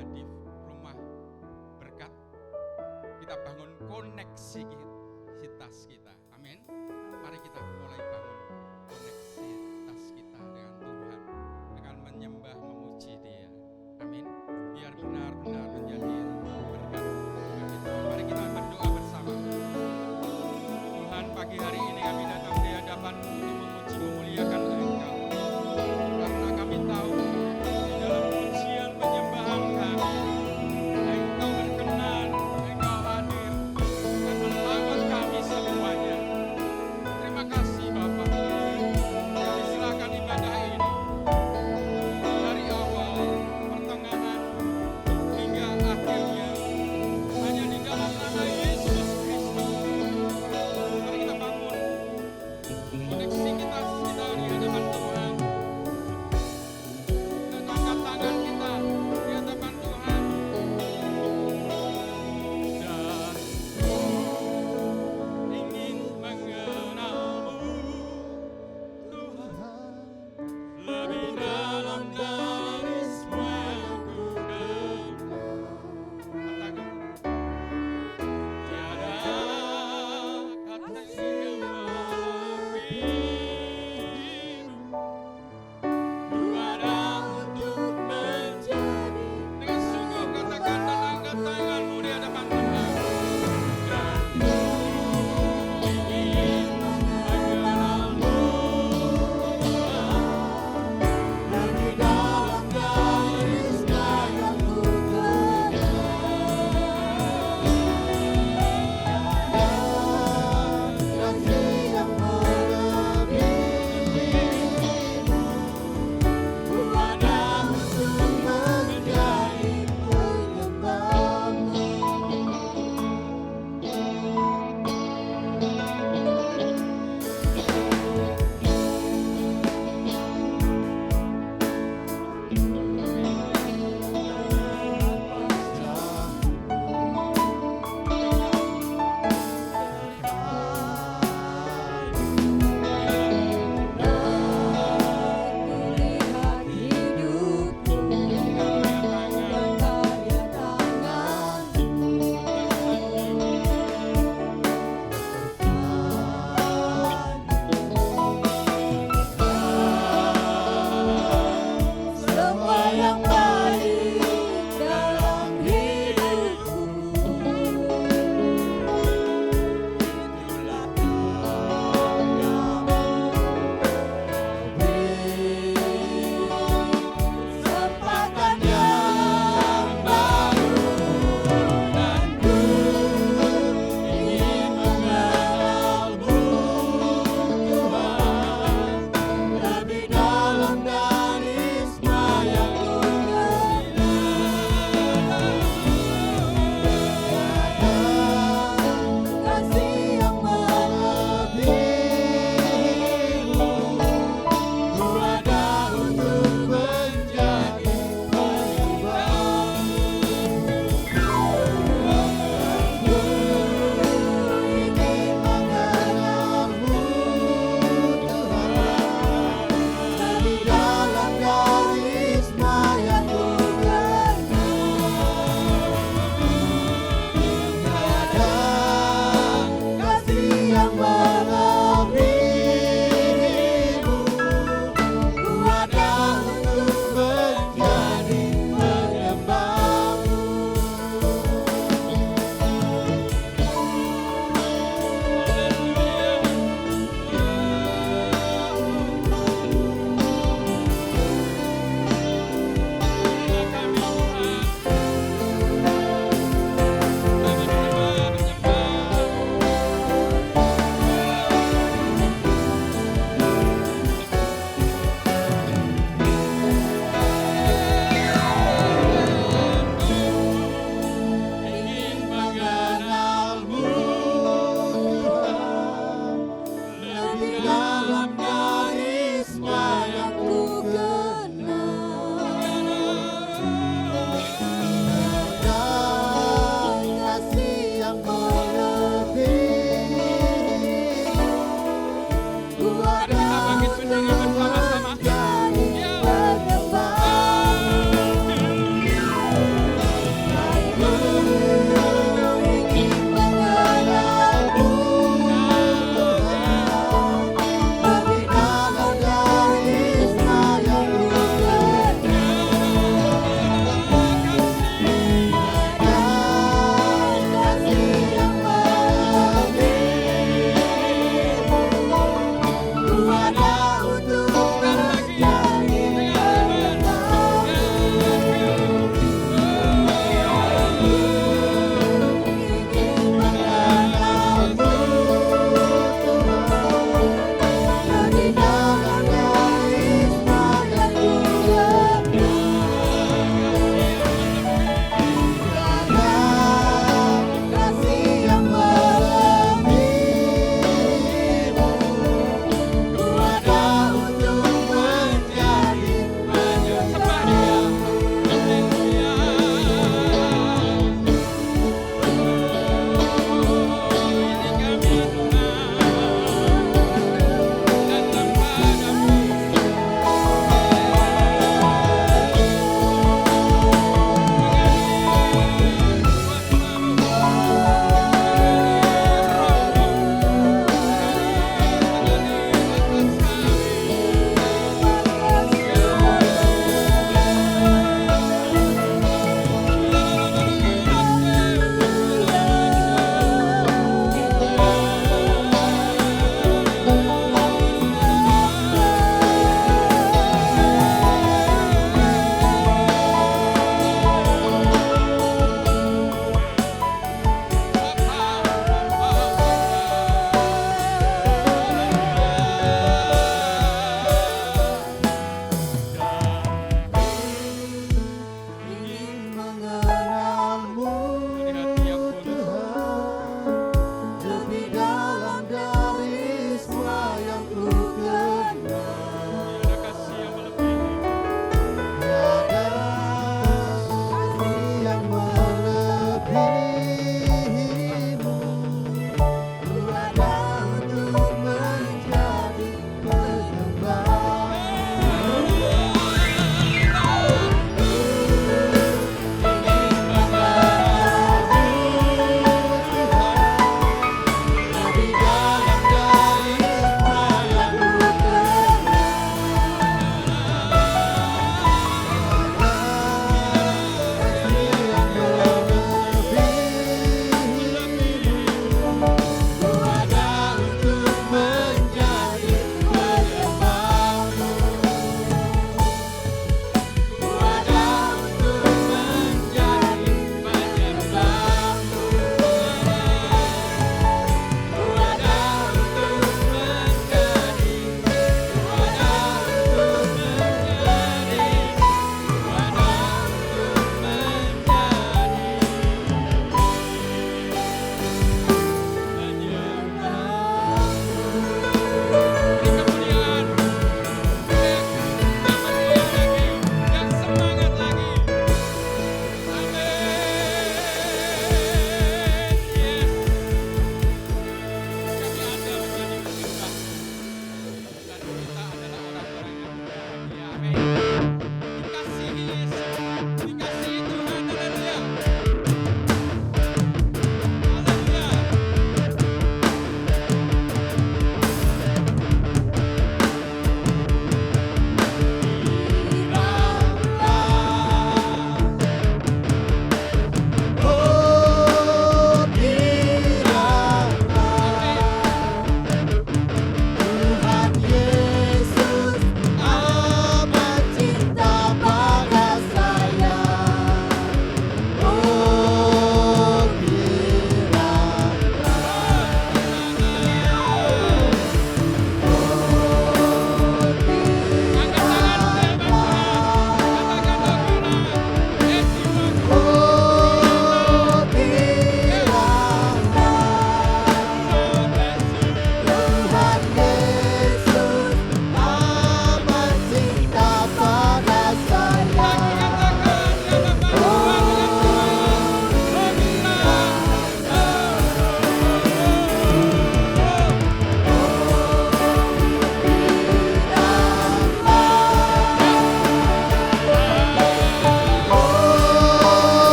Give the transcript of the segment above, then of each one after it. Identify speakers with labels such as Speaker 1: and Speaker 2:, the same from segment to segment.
Speaker 1: menjadi rumah berkat. Kita bangun koneksitas kita. Amin. Mari kita mulai bangun koneksitas kita dengan Tuhan, dengan menyembah, memuji Dia. Amin. Biar benar-benar menjadi berkat. Amin. Mari kita berdoa bersama. Tuhan, pagi hari ini kami datang di hadapan-Mu untuk memuji, memuliakan Engkau. Karena kami tahu di dalam pujian penyembahan kami, Engkau berkenan, Engkau hadir dan menolong kami semuanya. Terima kasih Bapa.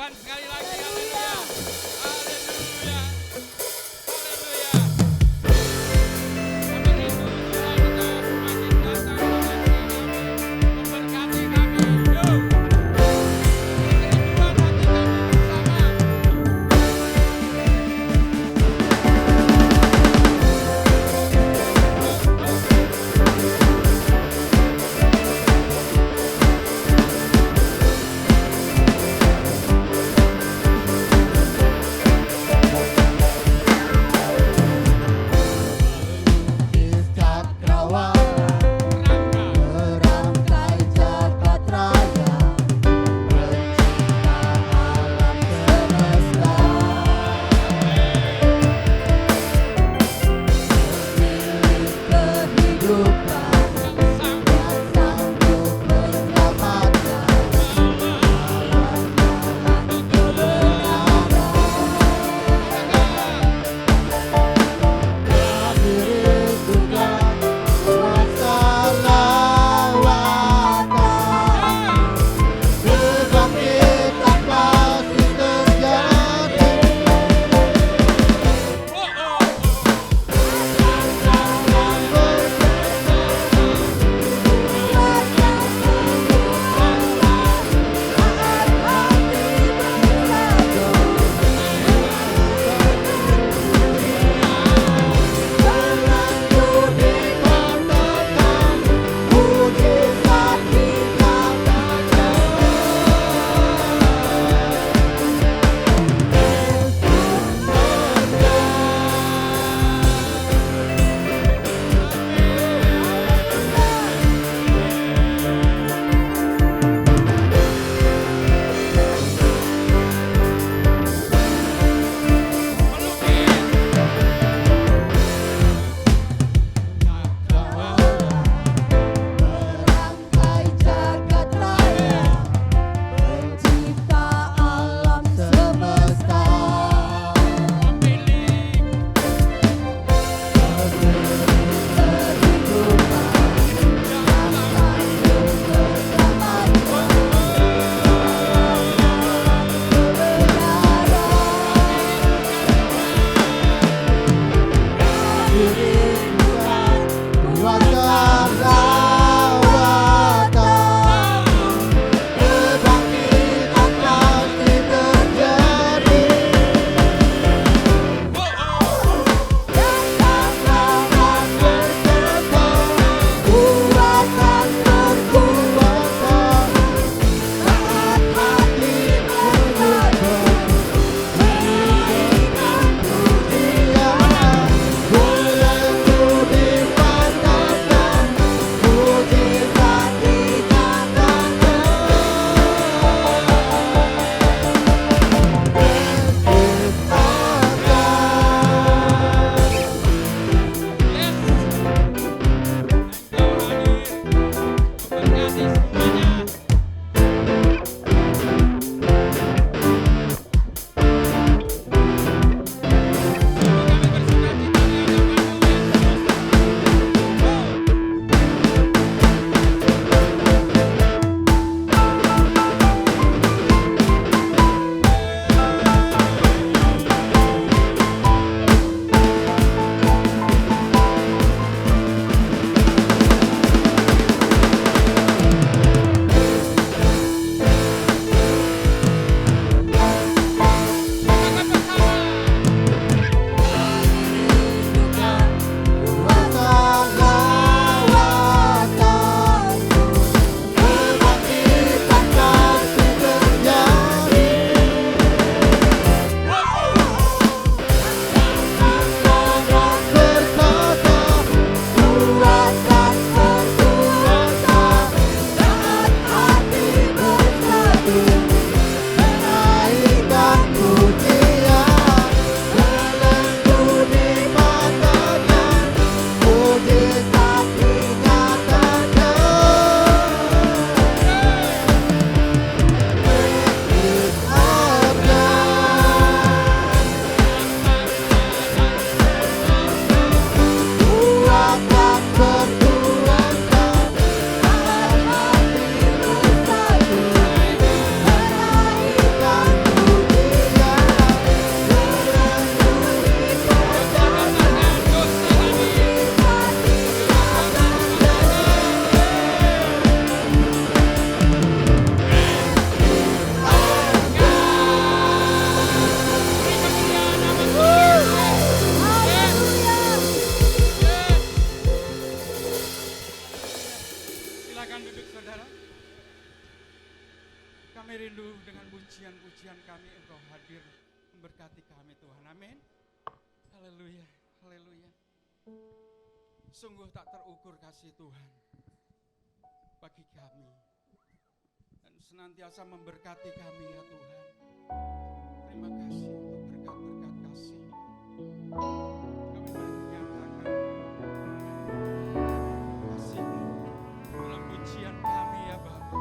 Speaker 1: Tuhan sekali lagi. Haleluya. Haleluya. Haleluya. Kami rindu Tuhan, Engkau semakin datang memberkati kami. Yuk. Kerinduan hati kami bersama. Kami rindu dengan pujian-pujian kami, Engkau hadir memberkati kami Tuhan. Amin. Haleluya, haleluya. Sungguh tak terukur kasih Tuhan bagi kami. Dan senantiasa memberkati kami ya Tuhan. Terima kasih untuk berkat-berkat kasih. Kami boleh menyatakan kasih-Mu dalam pujian kami ya Bapa.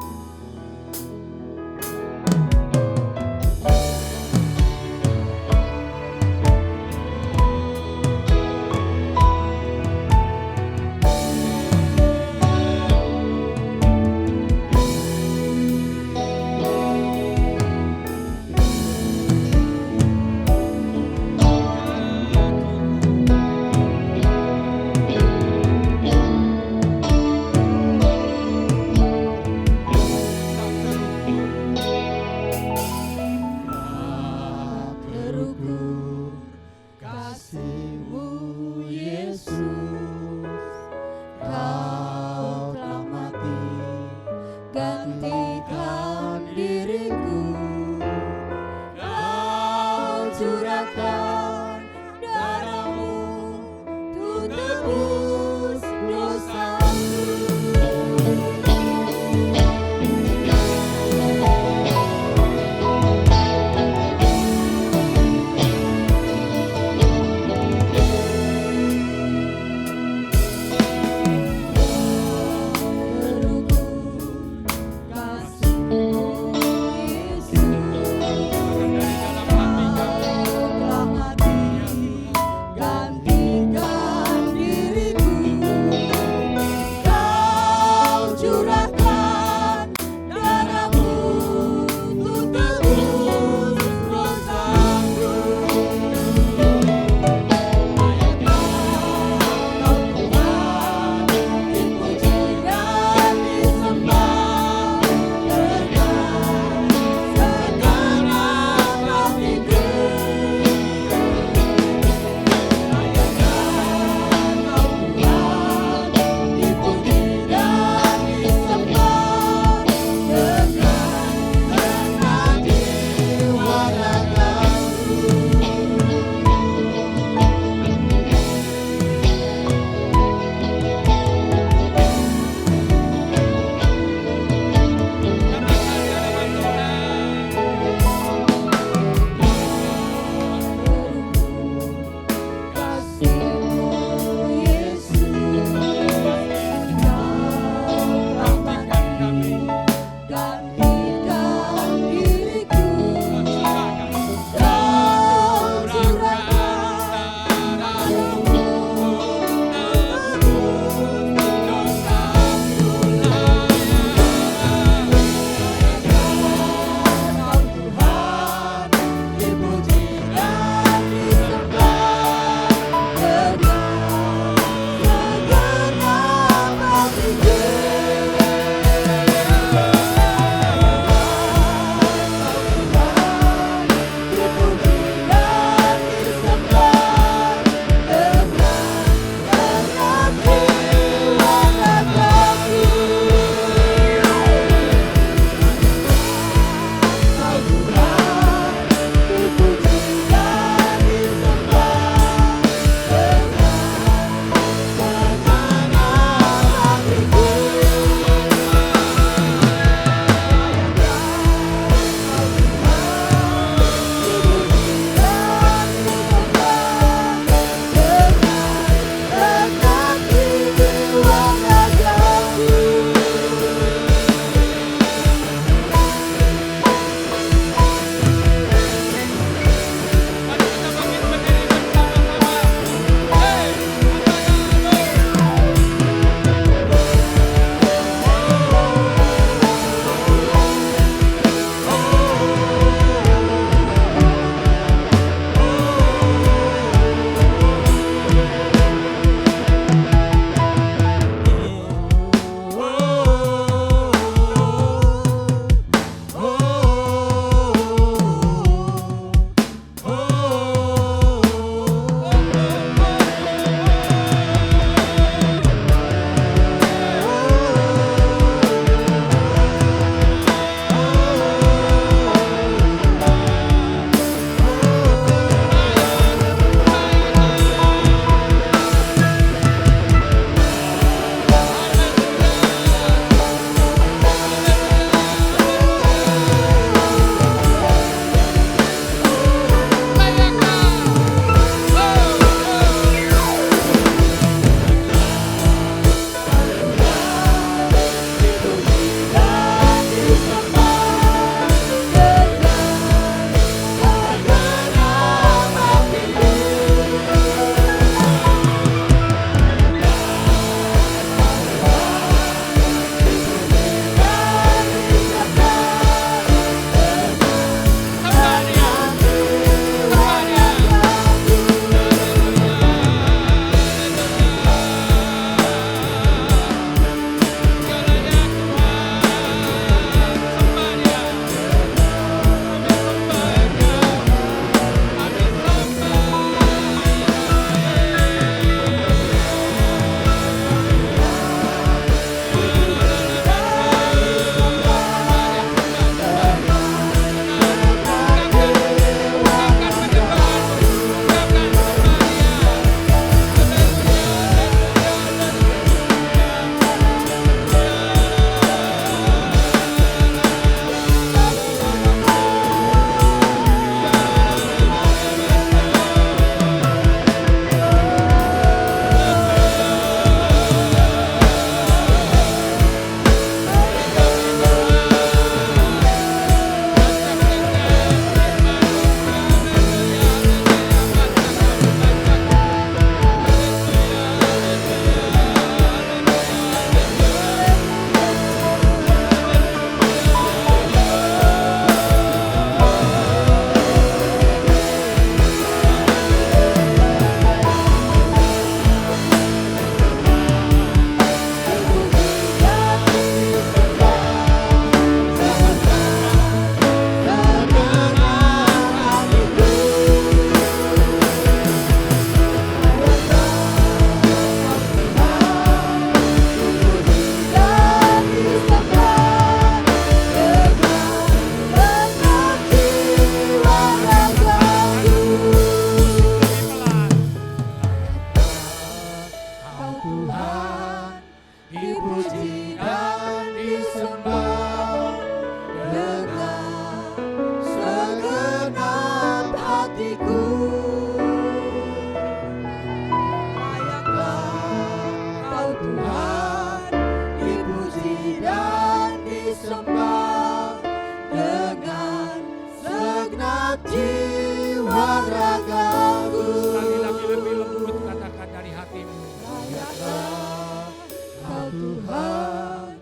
Speaker 2: Tuhan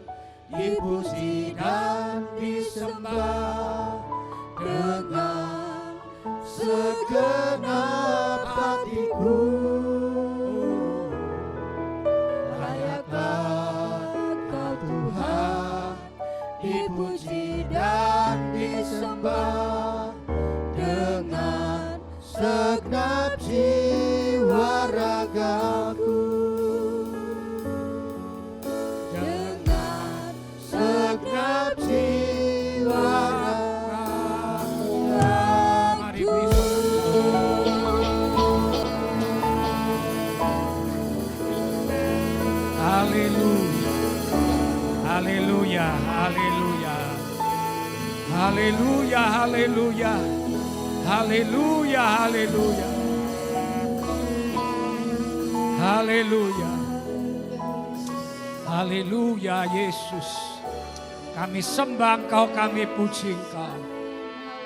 Speaker 2: dipuji dan disembah dengan segenap hatiku. Layaklah Kau Tuhan dipuji dan disembah dengan segenap jiwa ragaku. Dengan segenap jiwa ragaku. Mari
Speaker 3: Haleluya, haleluya, haleluya, haleluya, haleluya, haleluya, haleluya, haleluya, haleluya. Yesus, kami sembah Engkau, kami puji Engkau.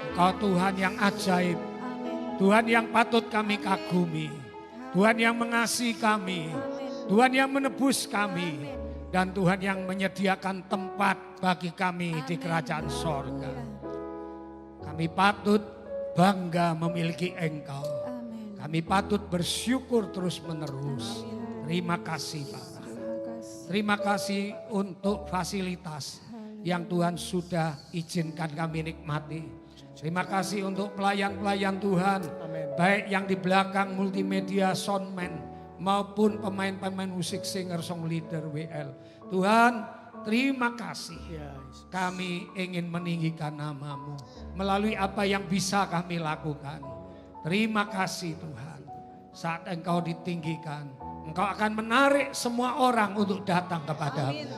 Speaker 3: Engkau Tuhan yang ajaib, Tuhan yang patut kami kagumi, Tuhan yang mengasihi kami, Tuhan yang menebus kami, dan Tuhan yang menyediakan tempat bagi kami di kerajaan sorga. Kami patut bangga memiliki Engkau. Kami patut bersyukur terus menerus. Terima kasih Bapak. Terima kasih untuk fasilitas yang Tuhan sudah izinkan kami nikmati. Terima kasih untuk pelayan-pelayan Tuhan. Baik yang di belakang multimedia soundman maupun pemain-pemain musik, singer, song leader, WL. Tuhan, terima kasih. Kami ingin meninggikan nama-Mu melalui apa yang bisa kami lakukan. Terima kasih Tuhan. Saat Engkau ditinggikan, Engkau akan menarik semua orang untuk datang kepadamu.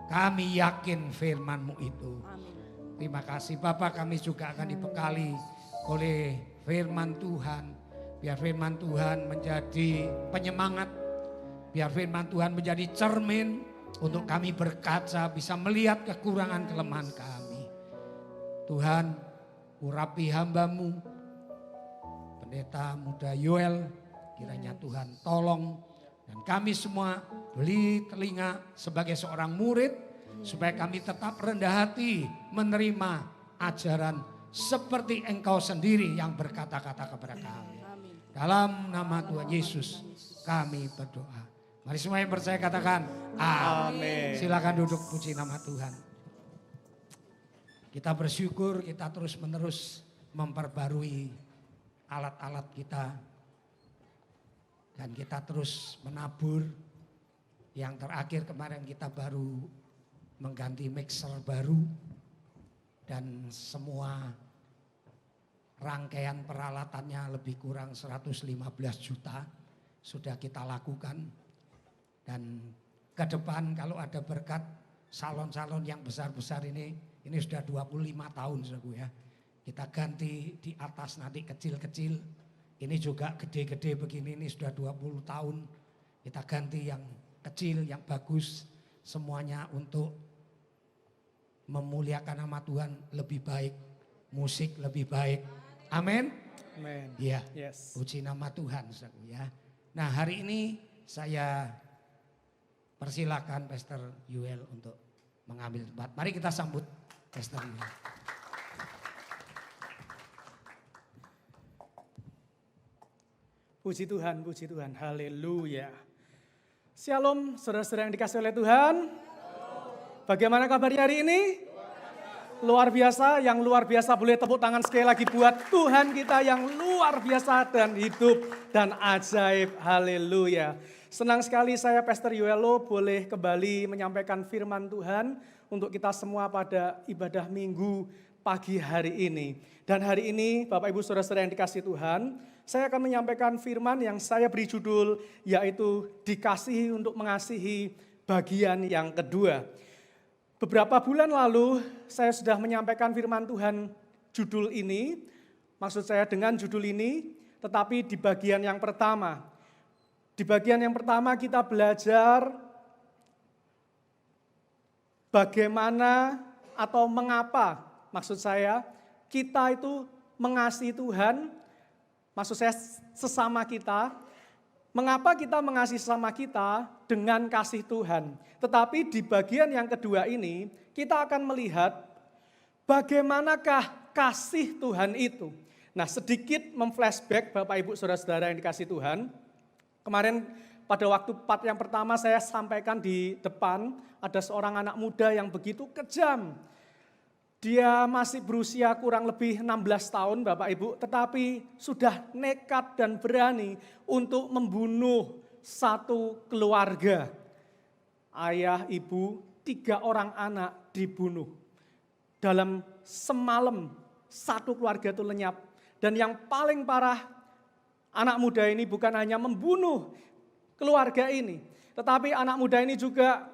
Speaker 3: Kami yakin firman-Mu itu. Terima kasih Bapak, kami juga akan dibekali oleh firman Tuhan. Biar firman Tuhan menjadi penyemangat. Biar firman Tuhan menjadi cermin untuk kami berkaca, bisa melihat kekurangan kelemahan kami. Tuhan, urapi hamba-Mu, Pendeta Muda Yoel, kiranya Tuhan tolong. Dan kami semua beli telinga sebagai seorang murid, supaya kami tetap rendah hati menerima ajaran seperti Engkau sendiri yang berkata-kata kepada kami. Dalam nama Tuhan Yesus kami berdoa. Mari semua yang percaya katakan amin. Silakan duduk, puji nama Tuhan. Kita bersyukur, kita terus menerus memperbarui alat-alat kita. Dan kita terus menabur. Yang terakhir kemarin kita baru mengganti mixer baru. Dan semua rangkaian peralatannya lebih kurang 115 juta sudah kita lakukan. Dan ke depan kalau ada berkat salon-salon yang besar-besar ini sudah 25 tahun saudaraku ya. Kita ganti di atas nanti kecil-kecil, ini juga gede-gede begini, ini sudah 20 tahun. Kita ganti yang kecil, yang bagus, semuanya untuk memuliakan nama Tuhan lebih baik, musik lebih baik. Amin.
Speaker 4: Amin.
Speaker 3: Ya,
Speaker 4: Yes.
Speaker 3: puji nama Tuhan saudaraku ya. Nah hari ini saya persilakan Pastor Yuel untuk mengambil tempat. Mari kita sambut Pastor Yuel.
Speaker 4: Puji Tuhan, haleluya. Shalom saudara-saudara yang dikasih oleh Tuhan. Bagaimana kabarnya hari ini? Luar biasa, yang luar biasa boleh tepuk tangan sekali lagi buat Tuhan kita yang luar biasa dan hidup dan ajaib, haleluya. Senang sekali saya Pastor Yuelo boleh kembali menyampaikan firman Tuhan untuk kita semua pada ibadah minggu pagi hari ini. Dan hari ini Bapak Ibu Saudara-saudara yang dikasih Tuhan, saya akan menyampaikan firman yang saya beri judul yaitu dikasihi untuk mengasihi bagian yang kedua. Beberapa bulan lalu saya sudah menyampaikan firman Tuhan judul ini, maksud saya dengan judul ini, tetapi di bagian yang pertama. Di bagian yang pertama kita belajar bagaimana atau mengapa, maksud saya kita itu mengasihi Tuhan, maksud saya sesama kita. Mengapa kita mengasihi sesama kita? dengan kasih Tuhan. Tetapi di bagian yang kedua ini, kita akan melihat bagaimanakah kasih Tuhan itu. Nah, sedikit memflashback Bapak Ibu Saudara-saudara yang dikasih Tuhan. Kemarin pada waktu part yang pertama saya sampaikan di depan, ada seorang anak muda yang begitu kejam. Dia masih berusia kurang lebih 16 tahun Bapak Ibu, tetapi sudah nekat dan berani untuk membunuh satu keluarga. Ayah, ibu, 3 orang anak dibunuh. Dalam semalam satu keluarga itu lenyap. Dan yang paling parah, anak muda ini bukan hanya membunuh keluarga ini, tetapi anak muda ini juga,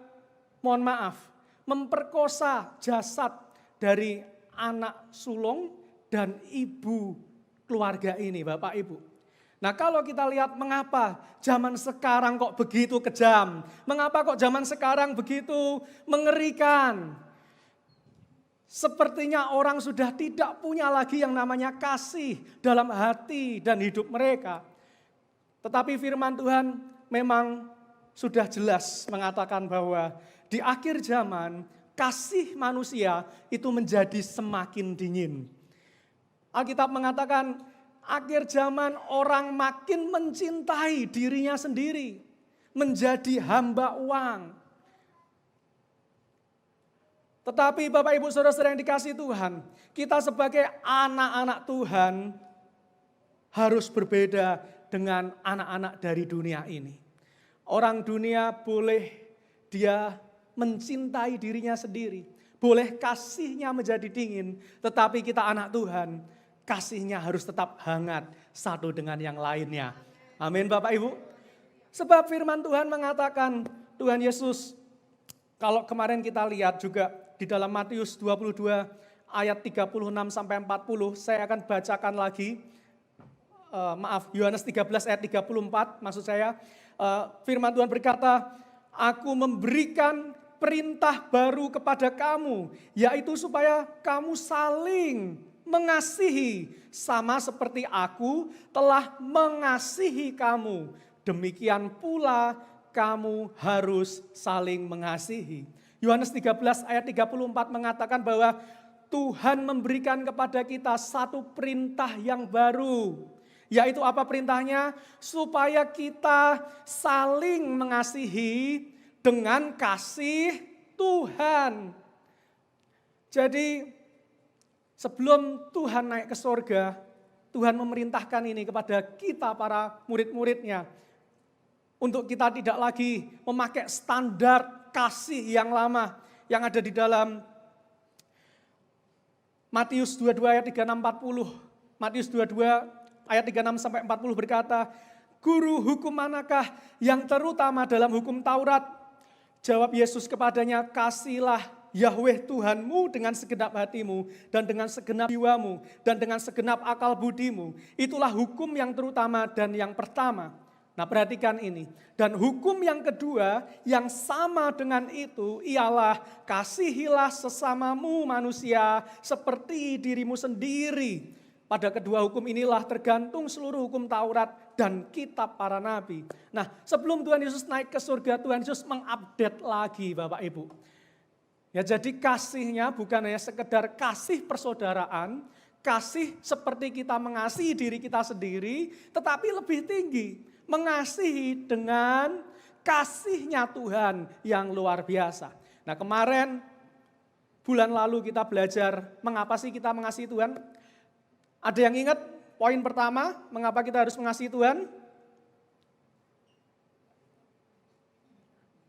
Speaker 4: mohon maaf, memperkosa jasad dari anak sulung dan ibu keluarga ini, Bapak Ibu. Nah, kalau kita lihat mengapa zaman sekarang kok begitu kejam, mengapa kok zaman sekarang begitu mengerikan. Sepertinya orang sudah tidak punya lagi yang namanya kasih dalam hati dan hidup mereka. Tetapi firman Tuhan memang sudah jelas mengatakan bahwa di akhir zaman kasih manusia itu menjadi semakin dingin. Alkitab mengatakan akhir zaman orang makin mencintai dirinya sendiri, menjadi hamba uang. Tetapi Bapak Ibu Saudara-saudara yang dikasihi Tuhan, kita sebagai anak-anak Tuhan harus berbeda dengan anak-anak dari dunia ini. Orang dunia boleh dia mencintai dirinya sendiri, boleh kasihnya menjadi dingin, tetapi kita anak Tuhan, kasihnya harus tetap hangat satu dengan yang lainnya. Amin Bapak Ibu. Sebab firman Tuhan mengatakan, Tuhan Yesus, kalau kemarin kita lihat juga di dalam Matius 22 ayat 36 sampai 40, saya akan bacakan lagi. Yohanes 13 ayat 34, maksud saya, firman Tuhan berkata, aku memberikan perintah baru kepada kamu, yaitu supaya kamu saling mengasihi, sama seperti aku telah mengasihi kamu. Demikian pula kamu harus saling mengasihi. Yohanes 13 ayat 34 mengatakan bahwa Tuhan memberikan kepada kita satu perintah yang baru. Yaitu apa perintahnya? Supaya kita saling mengasihi dengan kasih Tuhan. Jadi sebelum Tuhan naik ke sorga, Tuhan memerintahkan ini kepada kita para murid-muridnya. Untuk kita tidak lagi memakai standar kasih yang lama yang ada di dalam Matius 22 ayat 36-40. Matius 22 ayat 36 sampai 40 berkata, guru hukum manakah yang terutama dalam hukum Taurat? Jawab Yesus kepadanya, kasihilah Yahweh Tuhanmu dengan segenap hatimu dan dengan segenap jiwamu dan dengan segenap akal budimu. Itulah hukum yang terutama dan yang pertama. Nah, perhatikan ini. Dan hukum yang kedua yang sama dengan itu ialah kasihilah sesamamu manusia seperti dirimu sendiri. Pada kedua hukum inilah tergantung seluruh hukum Taurat dan kitab para nabi. Nah, sebelum Tuhan Yesus naik ke surga, Tuhan Yesus mengupdate lagi Bapak Ibu. Ya, jadi kasihnya bukan hanya sekedar kasih persaudaraan, kasih seperti kita mengasihi diri kita sendiri, tetapi lebih tinggi. Mengasihi dengan kasihnya Tuhan yang luar biasa. Nah, kemarin bulan lalu kita belajar mengapa sih kita mengasihi Tuhan. Ada yang ingat poin pertama mengapa kita harus mengasihi Tuhan?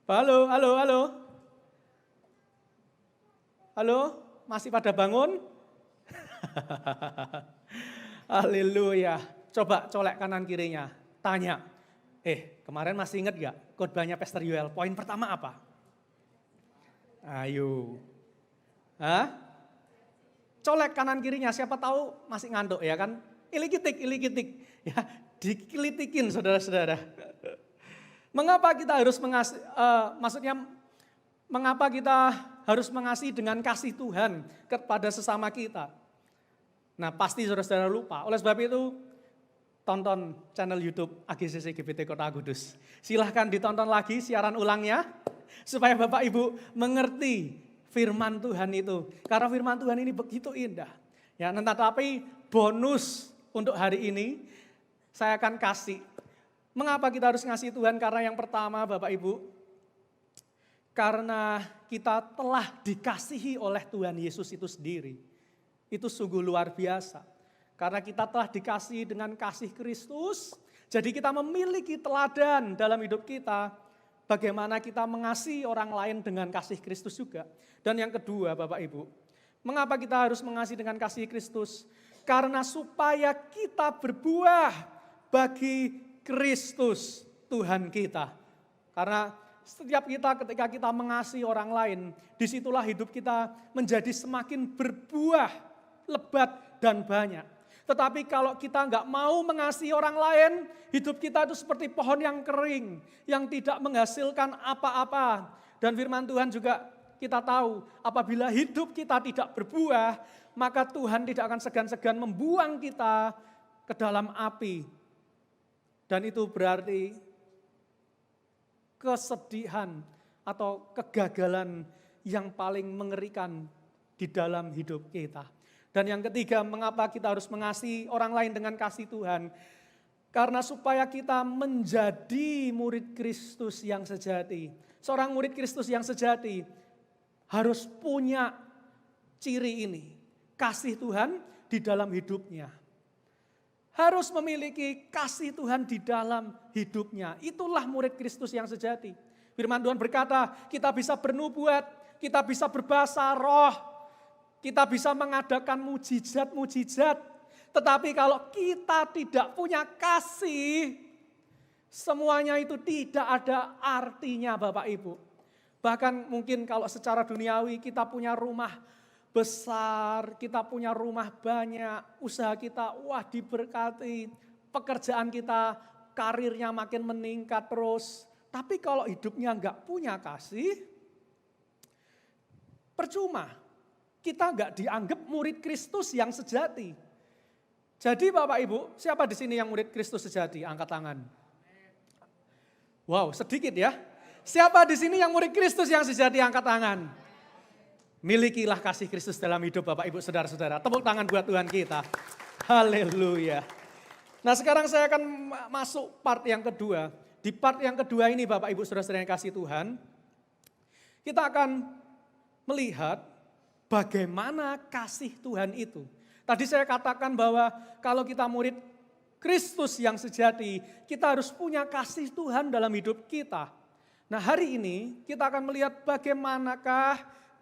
Speaker 4: Halo, halo, halo. Halo, masih pada bangun? Haleluya. Coba colek kanan kirinya. Tanya, kemarin masih ingat gak khotbahnya Pastor Yoel? Poin pertama apa? Ayo. Hah? Colek kanan kirinya, siapa tahu masih ngantuk ya kan? Ilikitik. Ya, dikelitikin saudara-saudara. Mengapa kita harus mengasihi, mengapa kita harus mengasihi dengan kasih Tuhan kepada sesama kita? Nah, pasti saudara-saudara lupa. Oleh sebab itu, tonton channel YouTube AGCC GBT Kota Kudus. Silahkan ditonton lagi siaran ulangnya, supaya Bapak Ibu mengerti firman Tuhan itu. Karena firman Tuhan ini begitu indah. Ya, tetapi bonus untuk hari ini saya akan kasih. Mengapa kita harus ngasih Tuhan? Karena yang pertama Bapak Ibu, karena kita telah dikasihi oleh Tuhan Yesus itu sendiri. Itu sungguh luar biasa. Karena kita telah dikasihi dengan kasih Kristus, jadi kita memiliki teladan dalam hidup kita. Bagaimana kita mengasihi orang lain dengan kasih Kristus juga. Dan yang kedua Bapak Ibu, mengapa kita harus mengasihi dengan kasih Kristus? Karena supaya kita berbuah bagi Kristus Tuhan kita. Karena setiap kita ketika kita mengasihi orang lain, disitulah hidup kita menjadi semakin berbuah, lebat dan banyak. Tetapi kalau kita nggak mau mengasihi orang lain, hidup kita itu seperti pohon yang kering, yang tidak menghasilkan apa-apa. Dan firman Tuhan juga kita tahu, apabila hidup kita tidak berbuah, maka Tuhan tidak akan segan-segan membuang kita ke dalam api. Dan itu berarti kesedihan atau kegagalan yang paling mengerikan di dalam hidup kita. Dan yang ketiga, mengapa kita harus mengasihi orang lain dengan kasih Tuhan? Karena supaya kita menjadi murid Kristus yang sejati. Seorang murid Kristus yang sejati harus punya ciri ini. Kasih Tuhan di dalam hidupnya. Harus memiliki kasih Tuhan di dalam hidupnya. Itulah murid Kristus yang sejati. Firman Tuhan berkata, kita bisa bernubuat, kita bisa berbahasa roh, kita bisa mengadakan mujizat-mujizat. Tetapi kalau kita tidak punya kasih, semuanya itu tidak ada artinya Bapak Ibu. Bahkan mungkin kalau secara duniawi kita punya rumah besar, kita punya rumah banyak, usaha kita wah diberkati, pekerjaan kita, karirnya makin meningkat terus. Tapi kalau hidupnya enggak punya kasih, percuma. Kita enggak dianggap murid Kristus yang sejati. Jadi Bapak Ibu, siapa di sini yang murid Kristus sejati? Angkat tangan. Wow, sedikit ya. Siapa di sini yang murid Kristus yang sejati? Angkat tangan. Milikilah kasih Kristus dalam hidup Bapak Ibu Saudara-saudara. Tepuk tangan buat Tuhan kita. Haleluya. Nah sekarang saya akan masuk part yang kedua. Di part yang kedua ini Bapak Ibu Saudara-saudara yang kasih Tuhan, kita akan melihat bagaimana kasih Tuhan itu. Tadi saya katakan bahwa kalau kita murid Kristus yang sejati, kita harus punya kasih Tuhan dalam hidup kita. Nah hari ini kita akan melihat bagaimanakah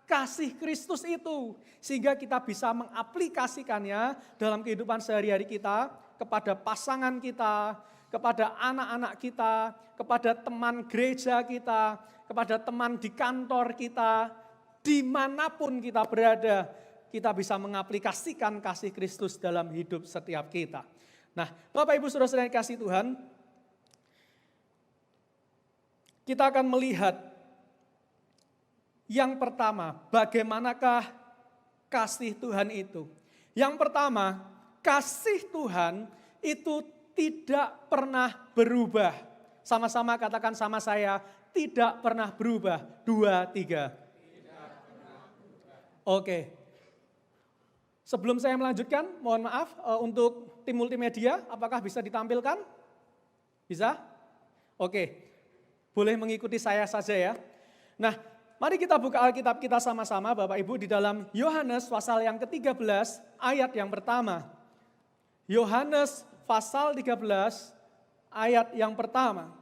Speaker 4: kasih Kristus itu, sehingga kita bisa mengaplikasikannya dalam kehidupan sehari-hari kita, kepada pasangan kita, kepada anak-anak kita, kepada teman gereja kita, kepada teman di kantor kita, dimanapun kita berada, kita bisa mengaplikasikan kasih Kristus dalam hidup setiap kita. Nah, Bapak Ibu Saudara-saudara yang kasih Tuhan, kita akan melihat yang pertama, bagaimanakah kasih Tuhan itu? Yang pertama, kasih Tuhan itu tidak pernah berubah. Sama-sama katakan sama saya, tidak pernah berubah. 2, 3. Oke. Sebelum saya melanjutkan, mohon maaf untuk tim multimedia, apakah bisa ditampilkan? Bisa? Oke. Boleh mengikuti saya saja ya. Nah, mari kita buka Alkitab kita sama-sama Bapak Ibu di dalam Yohanes pasal yang ke-13 ayat yang pertama. Yohanes pasal 13 ayat yang pertama.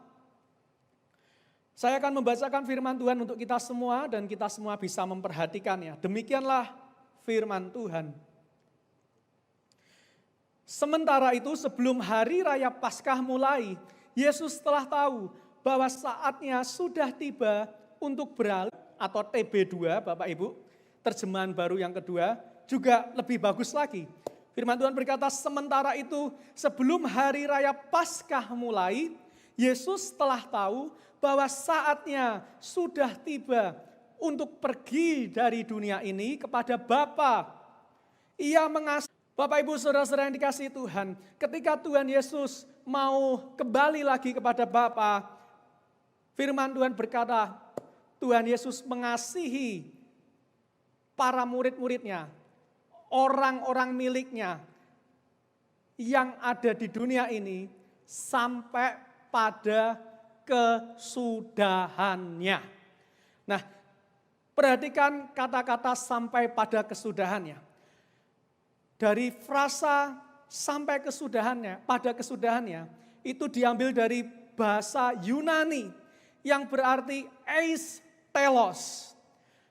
Speaker 4: Saya akan membacakan firman Tuhan untuk kita semua dan kita semua bisa memperhatikannya. Demikianlah firman Tuhan. Sementara itu sebelum hari raya Paskah mulai, Yesus telah tahu bahwa saatnya sudah tiba untuk beralih, atau TB2 Bapak Ibu, terjemahan baru yang kedua, juga lebih bagus lagi. Firman Tuhan berkata, sementara itu sebelum hari raya Paskah mulai, Yesus telah tahu bahwa saatnya sudah tiba untuk pergi dari dunia ini kepada Bapa. Ia mengasihi Bapak Ibu Saudara-saudara yang dikasihi Tuhan, ketika Tuhan Yesus mau kembali lagi kepada Bapa, firman Tuhan berkata, Tuhan Yesus mengasihi para murid-muridnya, orang-orang miliknya yang ada di dunia ini sampai pada kesudahannya. Nah, perhatikan kata-kata sampai pada kesudahannya. Dari frasa sampai kesudahannya, pada kesudahannya, itu diambil dari bahasa Yunani yang berarti eis telos.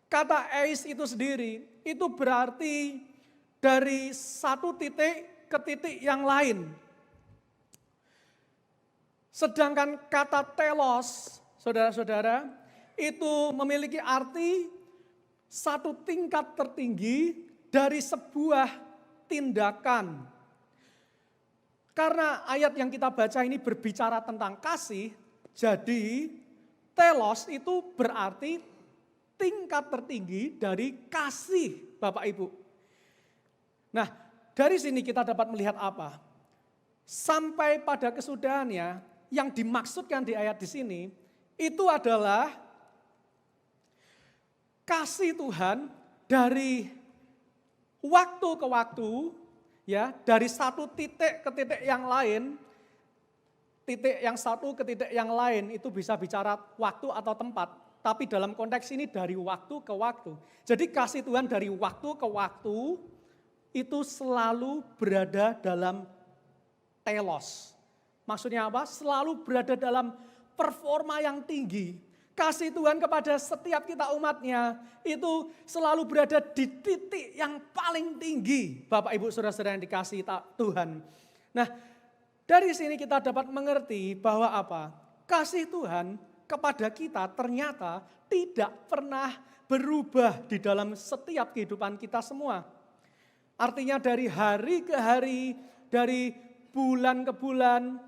Speaker 4: Kata eis itu sendiri, itu berarti dari satu titik ke titik yang lain. Sedangkan kata telos, saudara-saudara, itu memiliki arti satu tingkat tertinggi dari sebuah tindakan. Karena ayat yang kita baca ini berbicara tentang kasih, jadi telos itu berarti tingkat tertinggi dari kasih, Bapak Ibu. Nah, dari sini kita dapat melihat apa? Sampai pada kesudahannya, yang dimaksudkan di ayat di sini, itu adalah kasih Tuhan dari waktu ke waktu, ya, dari satu titik ke titik yang lain, titik yang satu ke titik yang lain itu bisa bicara waktu atau tempat, tapi dalam konteks ini dari waktu ke waktu. Jadi kasih Tuhan dari waktu ke waktu itu selalu berada dalam telos. Maksudnya apa? Selalu berada dalam performa yang tinggi. Kasih Tuhan kepada setiap kita umatnya itu selalu berada di titik yang paling tinggi. Bapak Ibu Saudara-saudara yang dikasihi Tuhan. Nah, dari sini kita dapat mengerti bahwa apa? Kasih Tuhan kepada kita ternyata tidak pernah berubah di dalam setiap kehidupan kita semua. Artinya dari hari ke hari, dari bulan ke bulan,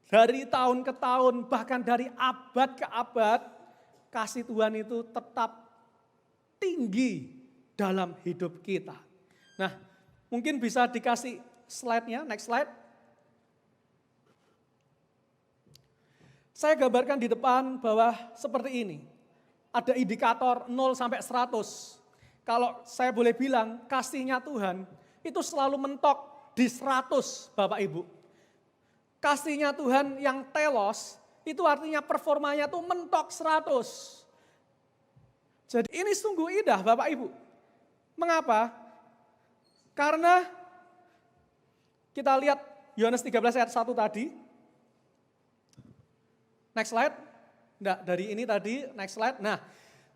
Speaker 4: dari tahun ke tahun, bahkan dari abad ke abad, kasih Tuhan itu tetap tinggi dalam hidup kita. Nah, mungkin bisa dikasih slide-nya, next slide. Saya gambarkan di depan bahwa seperti ini. Ada indikator 0 sampai 100. Kalau saya boleh bilang, kasihnya Tuhan itu selalu mentok di 100, Bapak Ibu. Kasihnya Tuhan yang telos, itu artinya performanya tuh mentok 100. Jadi ini sungguh indah Bapak Ibu. Mengapa? Karena kita lihat Yohanes 13 ayat 1 tadi. Next slide. Nah, dari ini tadi, next slide. Nah,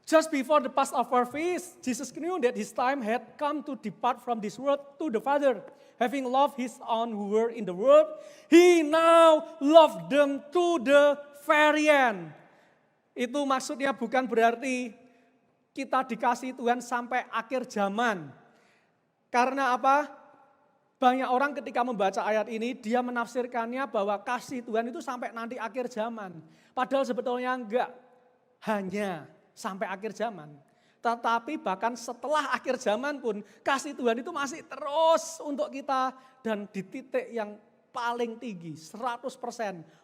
Speaker 4: just before the Passover feast, Jesus knew that his time had come to depart from this world to the Father. Having loved his own who were in the world, he now loved them to the very end. Itu maksudnya bukan berarti kita dikasih Tuhan sampai akhir zaman. Karena apa? Banyak orang ketika membaca ayat ini, dia menafsirkannya bahwa kasih Tuhan itu sampai nanti akhir zaman. Padahal sebetulnya enggak, hanya sampai akhir zaman. Tetapi bahkan setelah akhir zaman pun kasih Tuhan itu masih terus untuk kita dan di titik yang paling tinggi 100%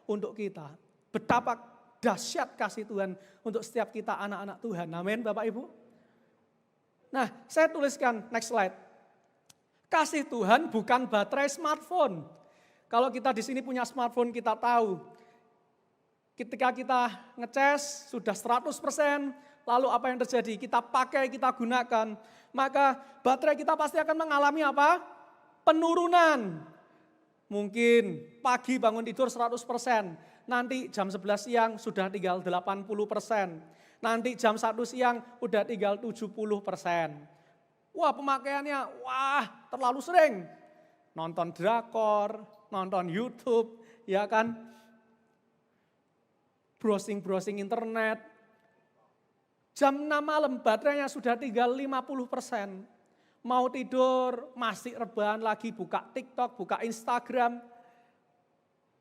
Speaker 4: untuk kita. Betapa dahsyat kasih Tuhan untuk setiap kita anak-anak Tuhan. Amin Bapak Ibu. Nah, saya tuliskan next slide. Kasih Tuhan bukan baterai smartphone. Kalau kita di sini punya smartphone kita tahu ketika kita ngecas sudah 100%, lalu apa yang terjadi? Kita pakai, kita gunakan, maka baterai kita pasti akan mengalami apa? Penurunan. Mungkin pagi bangun tidur 100%, nanti jam 11 siang sudah tinggal 80%, nanti jam 1 siang udah tinggal 70%. Wah, pemakaiannya terlalu sering. Nonton drakor, nonton YouTube, ya kan? Browsing internet. Jam 6 malam baterainya sudah tinggal 50%. Mau tidur masih rebahan lagi buka TikTok, buka Instagram.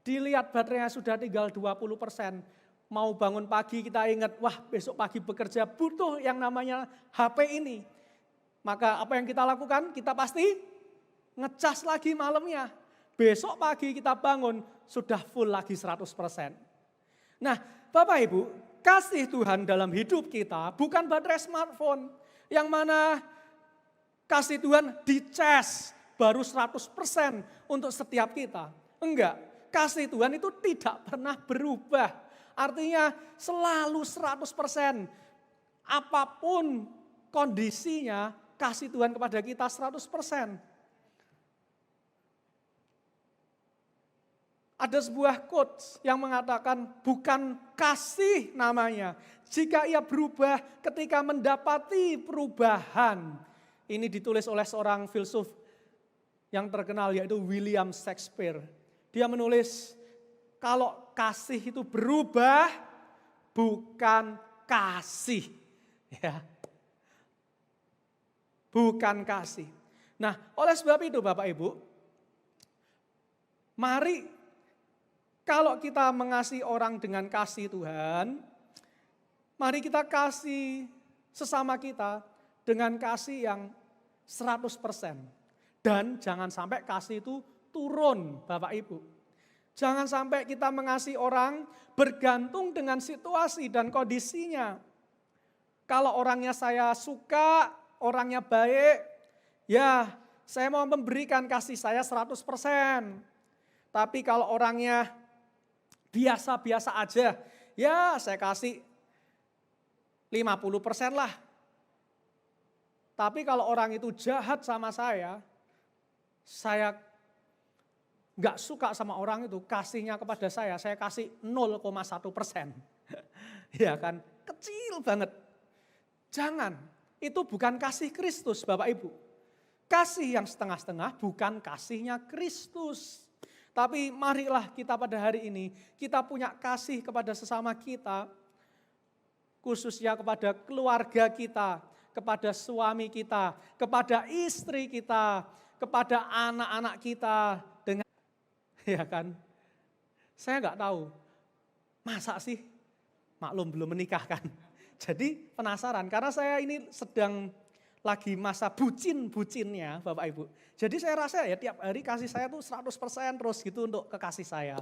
Speaker 4: Dilihat baterainya sudah tinggal 20%. Mau bangun pagi kita ingat, wah besok pagi bekerja butuh yang namanya HP ini. Maka apa yang kita lakukan? Kita pasti ngecas lagi malamnya. Besok pagi kita bangun, sudah full lagi 100%. Nah, Bapak Ibu, kasih Tuhan dalam hidup kita bukan baterai smartphone. Yang mana kasih Tuhan dicas baru 100% untuk setiap kita. Enggak, kasih Tuhan itu tidak pernah berubah. Artinya selalu 100%. Apapun kondisinya, kasih Tuhan kepada kita 100%. Ada sebuah quotes yang mengatakan bukan kasih namanya jika ia berubah ketika mendapati perubahan. Ini ditulis oleh seorang filsuf yang terkenal yaitu William Shakespeare. Dia menulis kalau kasih itu berubah bukan kasih. Ya. Bukan kasih. Nah, oleh sebab itu Bapak Ibu, mari kalau kita mengasihi orang dengan kasih Tuhan, mari kita kasih sesama kita dengan kasih yang 100%. Dan jangan sampai kasih itu turun Bapak Ibu. Jangan sampai kita mengasihi orang bergantung dengan situasi dan kondisinya. Kalau orangnya saya suka, orangnya baik, ya saya mau memberikan kasih saya 100%. Tapi kalau orangnya biasa-biasa aja, ya saya kasih 50% lah. Tapi kalau orang itu jahat sama saya nggak suka sama orang itu, kasihnya kepada saya kasih 0,1%. Ya kan, kecil banget. Jangan, itu bukan kasih Kristus Bapak Ibu. Kasih yang setengah-setengah bukan kasihnya Kristus. Tapi marilah kita pada hari ini, kita punya kasih kepada sesama kita, khususnya kepada keluarga kita, kepada suami kita, kepada istri kita, kepada anak-anak kita, dengan ya kan. Saya nggak tahu, masa sih maklum belum menikah kan. Jadi penasaran, karena saya ini sedang lagi masa bucin-bucinnya Bapak Ibu. Jadi saya rasa ya tiap hari kasih saya tuh 100% terus gitu untuk kekasih saya.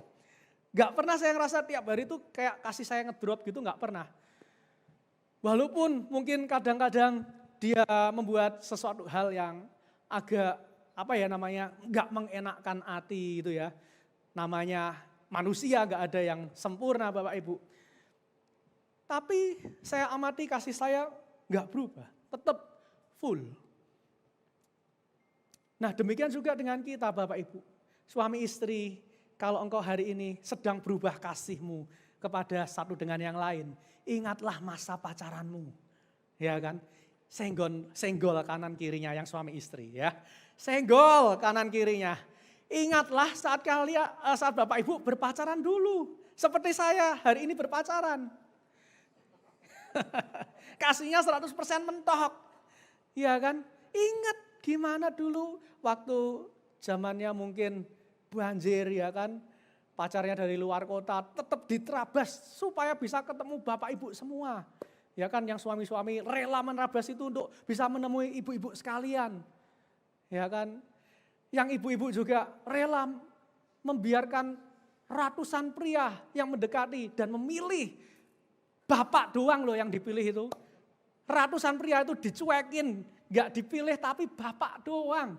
Speaker 4: Gak pernah saya ngerasa tiap hari tuh kayak kasih saya ngedrop gitu, gak pernah. Walaupun mungkin kadang-kadang dia membuat sesuatu hal yang agak gak mengenakkan hati gitu ya. Namanya manusia, gak ada yang sempurna Bapak Ibu. Tapi saya amati kasih saya gak berubah, tetap full. Nah demikian juga dengan kita Bapak Ibu. Suami istri, kalau engkau hari ini sedang berubah kasihmu kepada satu dengan yang lain, ingatlah masa pacaranmu. Ya kan? Senggol kanan kirinya yang suami istri ya. Senggol kanan kirinya. Ingatlah saat Bapak Ibu berpacaran dulu. Seperti saya hari ini berpacaran. Kasihnya 100% mentok. Ya kan? Ingat gimana dulu waktu zamannya mungkin banjir ya kan. Pacarnya dari luar kota tetap diterabas supaya bisa ketemu Bapak Ibu semua. Ya kan, yang suami-suami rela menerabas itu untuk bisa menemui ibu-ibu sekalian. Ya kan, yang ibu-ibu juga rela membiarkan ratusan pria yang mendekati dan memilih bapak doang loh yang dipilih itu. Ratusan pria itu dicuekin, gak dipilih tapi bapak doang.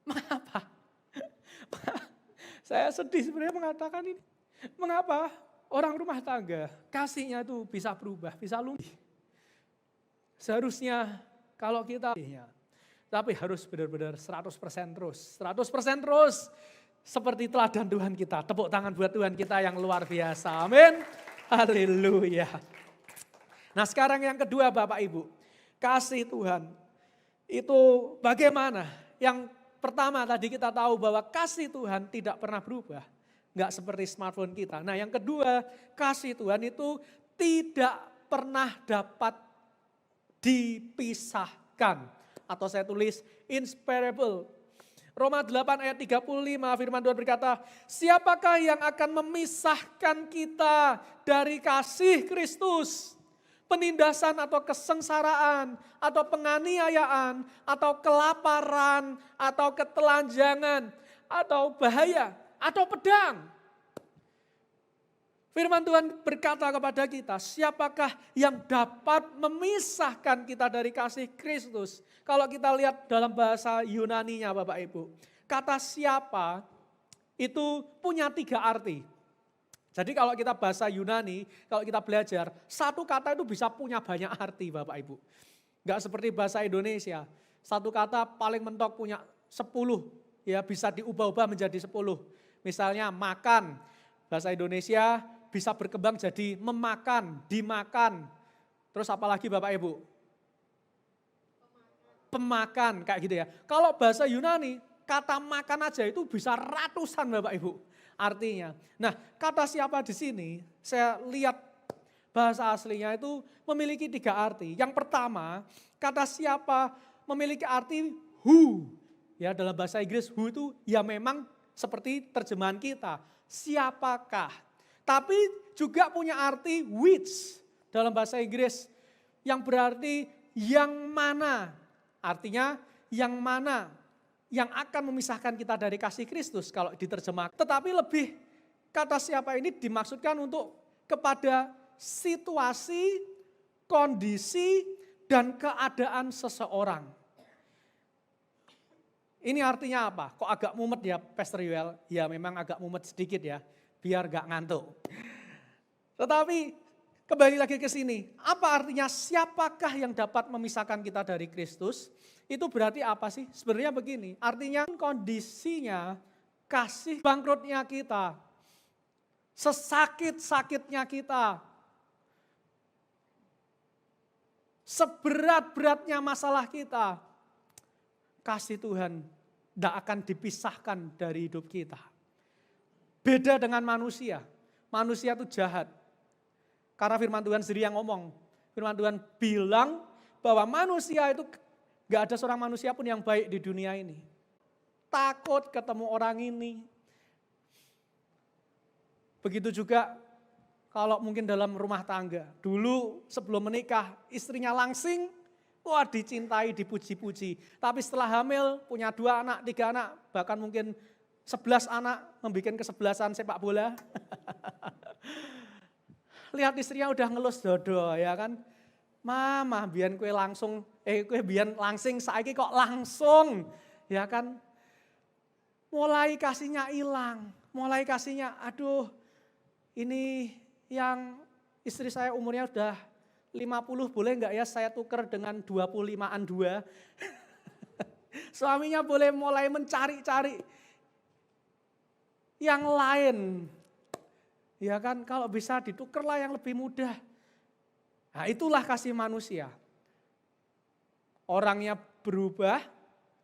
Speaker 4: Mengapa? Saya sedih sebenarnya mengatakan ini. Mengapa orang rumah tangga kasihnya itu bisa berubah, bisa luntur. Seharusnya kalau kita, tapi harus benar-benar 100% terus. 100% terus seperti teladan Tuhan kita. Tepuk tangan buat Tuhan kita yang luar biasa. Amin. Haleluya. Nah sekarang yang kedua Bapak Ibu. Kasih Tuhan itu bagaimana? Yang pertama tadi kita tahu bahwa kasih Tuhan tidak pernah berubah. Enggak seperti smartphone kita. Nah yang kedua, kasih Tuhan itu tidak pernah dapat dipisahkan. Atau saya tulis inseparable. Roma 8 ayat 35 firman Tuhan berkata, siapakah yang akan memisahkan kita dari kasih Kristus? penindasan atau kesengsaraan, atau penganiayaan, atau kelaparan, atau ketelanjangan, atau bahaya, atau pedang. Firman Tuhan berkata kepada kita, siapakah yang dapat memisahkan kita dari kasih Kristus? Kalau kita lihat dalam bahasa Yunaninya Bapak Ibu, kata siapa itu punya 3 arti. Jadi kalau kita bahasa Yunani, kalau kita belajar, satu kata itu bisa punya banyak arti Bapak Ibu. Enggak seperti bahasa Indonesia, satu kata paling mentok punya 10, ya bisa diubah-ubah menjadi 10. Misalnya makan, bahasa Indonesia bisa berkembang jadi memakan, dimakan. Terus apalagi Bapak Ibu? Pemakan, kayak gitu ya. Kalau bahasa Yunani, kata makan aja itu bisa ratusan Bapak Ibu artinya. Nah, kata siapa di sini, saya lihat bahasa aslinya itu memiliki 3 arti. Yang pertama, kata siapa memiliki arti who. Ya, dalam bahasa Inggris who itu ya memang seperti terjemahan kita, siapakah. Tapi juga punya arti which dalam bahasa Inggris yang berarti yang mana. Artinya yang mana yang akan memisahkan kita dari kasih Kristus kalau diterjemahkan. Tetapi lebih kata siapa ini dimaksudkan untuk kepada situasi, kondisi, dan keadaan seseorang. Ini artinya apa? Kok agak mumet ya Pastor Yuel? Ya memang agak mumet sedikit ya, biar gak ngantuk. Tetapi kembali lagi ke sini, apa artinya siapakah yang dapat memisahkan kita dari Kristus? Itu berarti apa sih? Sebenarnya begini, artinya kondisinya, kasih bangkrutnya kita, sesakit-sakitnya kita, seberat-beratnya masalah kita, kasih Tuhan tidak akan dipisahkan dari hidup kita. Beda dengan manusia itu jahat. Karena firman Tuhan sendiri yang ngomong, firman Tuhan bilang bahwa manusia itu gak ada seorang manusia pun yang baik di dunia ini. Takut ketemu orang ini. Begitu juga kalau mungkin dalam rumah tangga. Dulu sebelum menikah istrinya langsing, wah dicintai, dipuji-puji. Tapi setelah hamil punya 2 anak, 3 anak, bahkan mungkin 11 anak membuat kesebelasan sepak bola. Lihat istrinya udah ngelus dodo ya kan. Mama biar kue langsung, kue biar langsing, saiki kok langsung, ya kan. Mulai kasihnya hilang, mulai kasihnya, aduh ini yang istri saya umurnya udah 50, boleh enggak ya saya tuker dengan 25-an 2. Suaminya boleh mulai mencari-cari yang lain, ya kan, kalau bisa ditukerlah yang lebih mudah. Nah itulah kasih manusia. Orangnya berubah,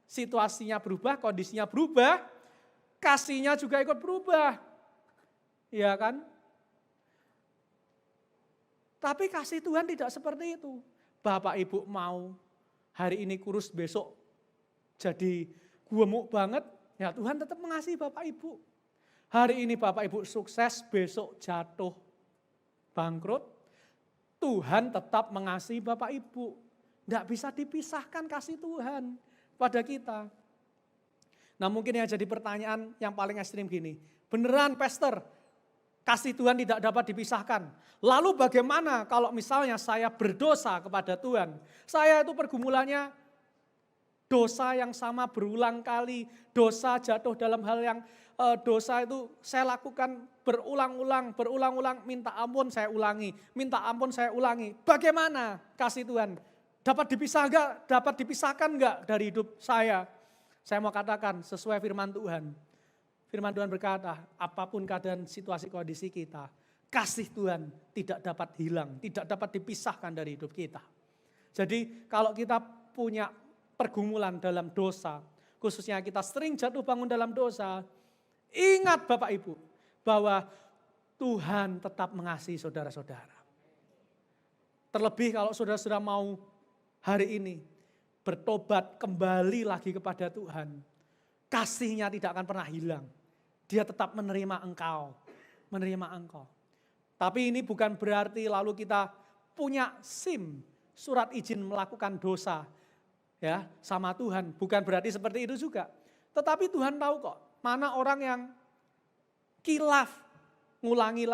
Speaker 4: situasinya berubah, kondisinya berubah, kasihnya juga ikut berubah. Ya kan? Tapi kasih Tuhan tidak seperti itu. Bapak Ibu mau hari ini kurus, besok jadi gemuk banget, ya Tuhan tetap mengasihi Bapak Ibu. Hari ini Bapak Ibu sukses, besok jatuh, bangkrut, Tuhan tetap mengasihi Bapak Ibu. Tidak bisa dipisahkan kasih Tuhan pada kita. Nah mungkin yang jadi pertanyaan yang paling ekstrim gini. Beneran Pastor, kasih Tuhan tidak dapat dipisahkan. Lalu bagaimana kalau misalnya saya berdosa kepada Tuhan? Saya itu pergumulannya dosa yang sama berulang kali. Dosa jatuh dalam hal yang dosa itu saya lakukan berulang-ulang, minta ampun saya ulangi, minta ampun saya ulangi. Bagaimana kasih Tuhan? Dapat dipisahkan enggak dari hidup saya? Saya mau katakan sesuai firman Tuhan. Firman Tuhan berkata, apapun keadaan situasi kondisi kita, kasih Tuhan tidak dapat hilang, tidak dapat dipisahkan dari hidup kita. Jadi kalau kita punya pergumulan dalam dosa, khususnya kita sering jatuh bangun dalam dosa, ingat Bapak Ibu, bahwa Tuhan tetap mengasihi saudara-saudara. Terlebih kalau saudara-saudara mau hari ini bertobat kembali lagi kepada Tuhan, kasih-Nya tidak akan pernah hilang. Dia tetap menerima engkau. Tapi ini bukan berarti lalu kita punya SIM, surat izin melakukan dosa ya sama Tuhan. Bukan berarti seperti itu juga. Tetapi Tuhan tahu kok mana orang yang kilaf ngulangi